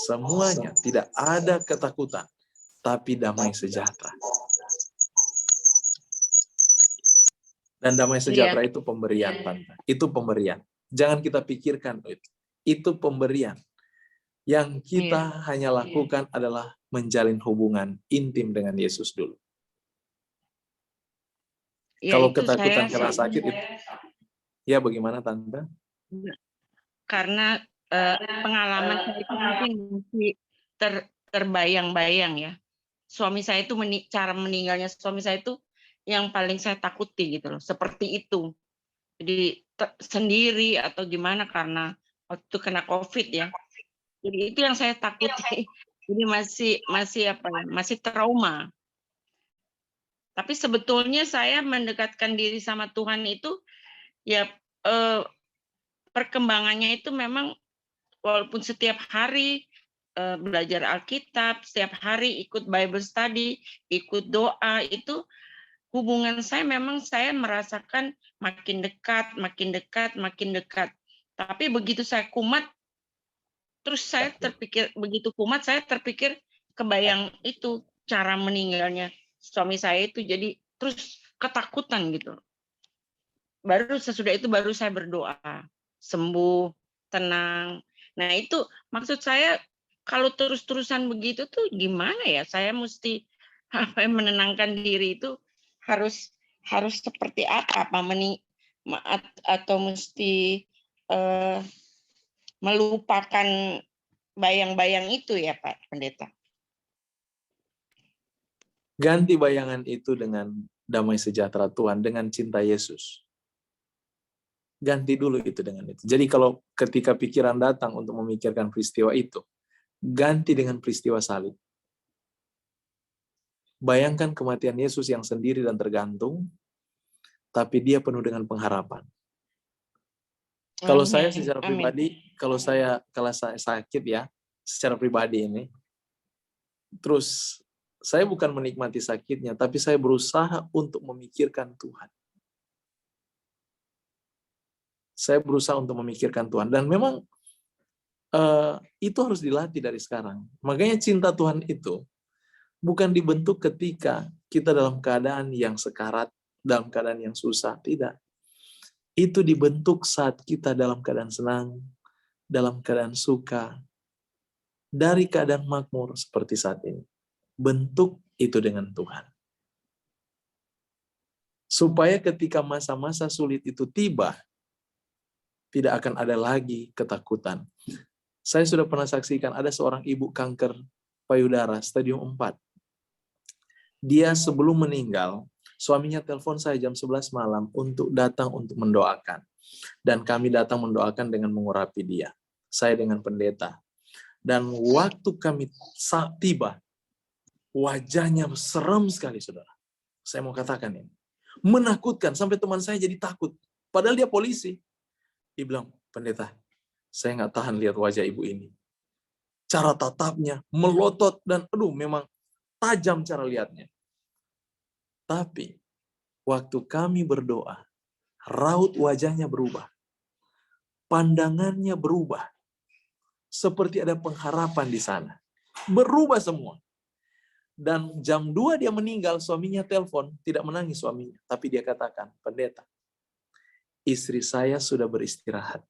A: semuanya tidak ada ketakutan, tapi damai sejahtera. Dan damai sejahtera itu pemberian, Tante. Itu pemberian. Jangan kita pikirkan itu. Itu pemberian. Yang kita hanya lakukan adalah menjalin hubungan intim dengan Yesus dulu. Kalau ketakutan karena sakit itu, ya bagaimana, Tante?
F: Karena pengalaman saya itu mungkin masih terbayang-bayang ya. Suami saya itu cara meninggalnya suami saya itu yang paling saya takuti gitu loh. Seperti itu. Jadi sendiri atau gimana karena waktu kena COVID ya. Jadi itu yang saya takuti. Jadi masih trauma. Tapi sebetulnya saya mendekatkan diri sama Tuhan itu ya perkembangannya itu memang walaupun setiap hari belajar Alkitab, setiap hari ikut Bible study, ikut doa, itu hubungan saya memang saya merasakan makin dekat, makin dekat, makin dekat. Tapi begitu saya kumat, terus saya terpikir, begitu kumat saya terpikir kebayang itu cara meninggalnya suami saya itu, jadi terus ketakutan gitu. Baru sesudah itu baru saya berdoa, sembuh, tenang. Nah itu maksud saya kalau terus-terusan begitu tuh gimana ya? Saya mesti menenangkan diri itu harus seperti apa? Atau mesti melupakan bayang-bayang itu ya Pak Pendeta?
A: Ganti bayangan itu dengan damai sejahtera Tuhan, dengan cinta Yesus. Ganti dulu itu dengan itu. Jadi kalau ketika pikiran datang untuk memikirkan peristiwa itu, ganti dengan peristiwa salib. Bayangkan kematian Yesus yang sendiri dan tergantung, tapi dia penuh dengan pengharapan. Kalau saya secara pribadi, kalau saya sakit ya, secara pribadi ini, terus saya bukan menikmati sakitnya, tapi saya berusaha untuk memikirkan Tuhan. Saya berusaha untuk memikirkan Tuhan. Dan memang itu harus dilatih dari sekarang. Makanya cinta Tuhan itu bukan dibentuk ketika kita dalam keadaan yang sekarat, dalam keadaan yang susah. Tidak. Itu dibentuk saat kita dalam keadaan senang, dalam keadaan suka, dari keadaan makmur seperti saat ini. Bentuk itu dengan Tuhan. Supaya ketika masa-masa sulit itu tiba, tidak akan ada lagi ketakutan. Saya sudah pernah saksikan ada seorang ibu kanker payudara stadium 4. Dia sebelum meninggal, suaminya telepon saya jam 11 malam untuk datang untuk mendoakan. Dan kami datang mendoakan dengan mengurapi dia. Saya dengan pendeta. Dan waktu kami tiba, wajahnya serem sekali, saudara. Saya mau katakan ini. Menakutkan, sampai teman saya jadi takut. Padahal dia polisi. Dia bilang, pendeta, saya nggak tahan lihat wajah ibu ini. Cara tatapnya, melotot, dan memang tajam cara lihatnya. Tapi, waktu kami berdoa, raut wajahnya berubah. Pandangannya berubah. Seperti ada pengharapan di sana. Berubah semua. Dan jam 2 dia meninggal, suaminya telepon, tidak menangis suaminya. Tapi dia katakan, pendeta, istri saya sudah beristirahat.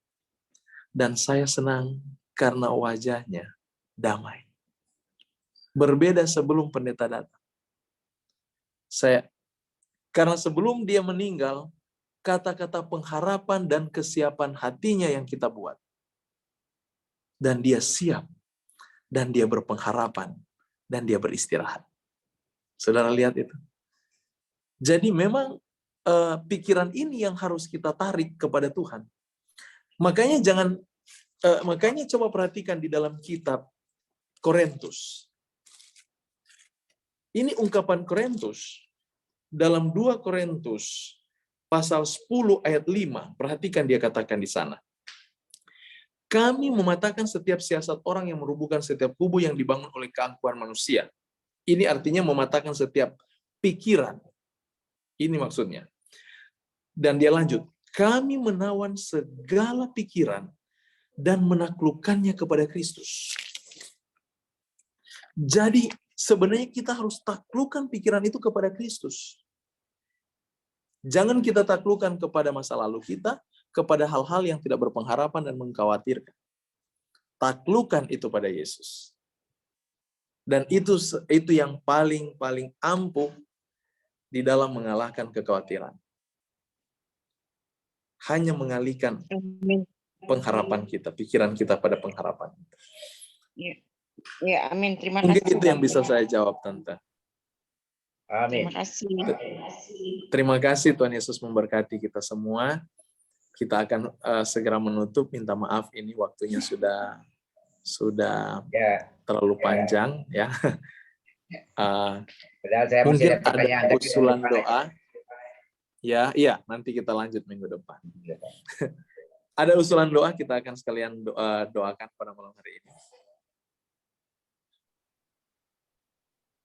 A: Dan saya senang karena wajahnya damai. Berbeda sebelum pendeta datang. Saya Karena sebelum dia meninggal, kata-kata pengharapan dan kesiapan hatinya yang kita buat. Dan dia siap, dan dia berpengharapan, dan dia beristirahat. Saudara lihat itu. Jadi memang pikiran ini yang harus kita tarik kepada Tuhan. Makanya coba perhatikan di dalam kitab Korintus. Ini ungkapan Korintus dalam 2 Korintus pasal 10 ayat 5. Perhatikan dia katakan di sana. Kami mematahkan setiap siasat orang yang merubuhkan setiap kubu yang dibangun oleh keangkuhan manusia. Ini artinya mematahkan setiap pikiran. Ini maksudnya. Dan dia lanjut, kami menawan segala pikiran dan menaklukkannya kepada Kristus. Jadi sebenarnya kita harus taklukkan pikiran itu kepada Kristus. Jangan kita taklukkan kepada masa lalu kita, kepada hal-hal yang tidak berpengharapan dan mengkhawatirkan. Taklukkan itu pada Yesus. Dan itu yang paling ampuh di dalam mengalahkan kekhawatiran. Hanya mengalihkan pengharapan kita, pikiran kita pada pengharapan.
F: Ya, amin. Terima kasih.
A: Mungkin itu yang bisa saya jawab, Tante.
C: Amin.
F: Terima kasih.
A: Terima kasih, Tuhan Yesus memberkati kita semua. Kita akan segera menutup. Minta maaf, ini waktunya sudah terlalu panjang, ya. Mungkin ada usulan doa. Ya, iya, nanti kita lanjut minggu depan. Ada usulan doa, kita akan sekalian doakan pada malam hari ini.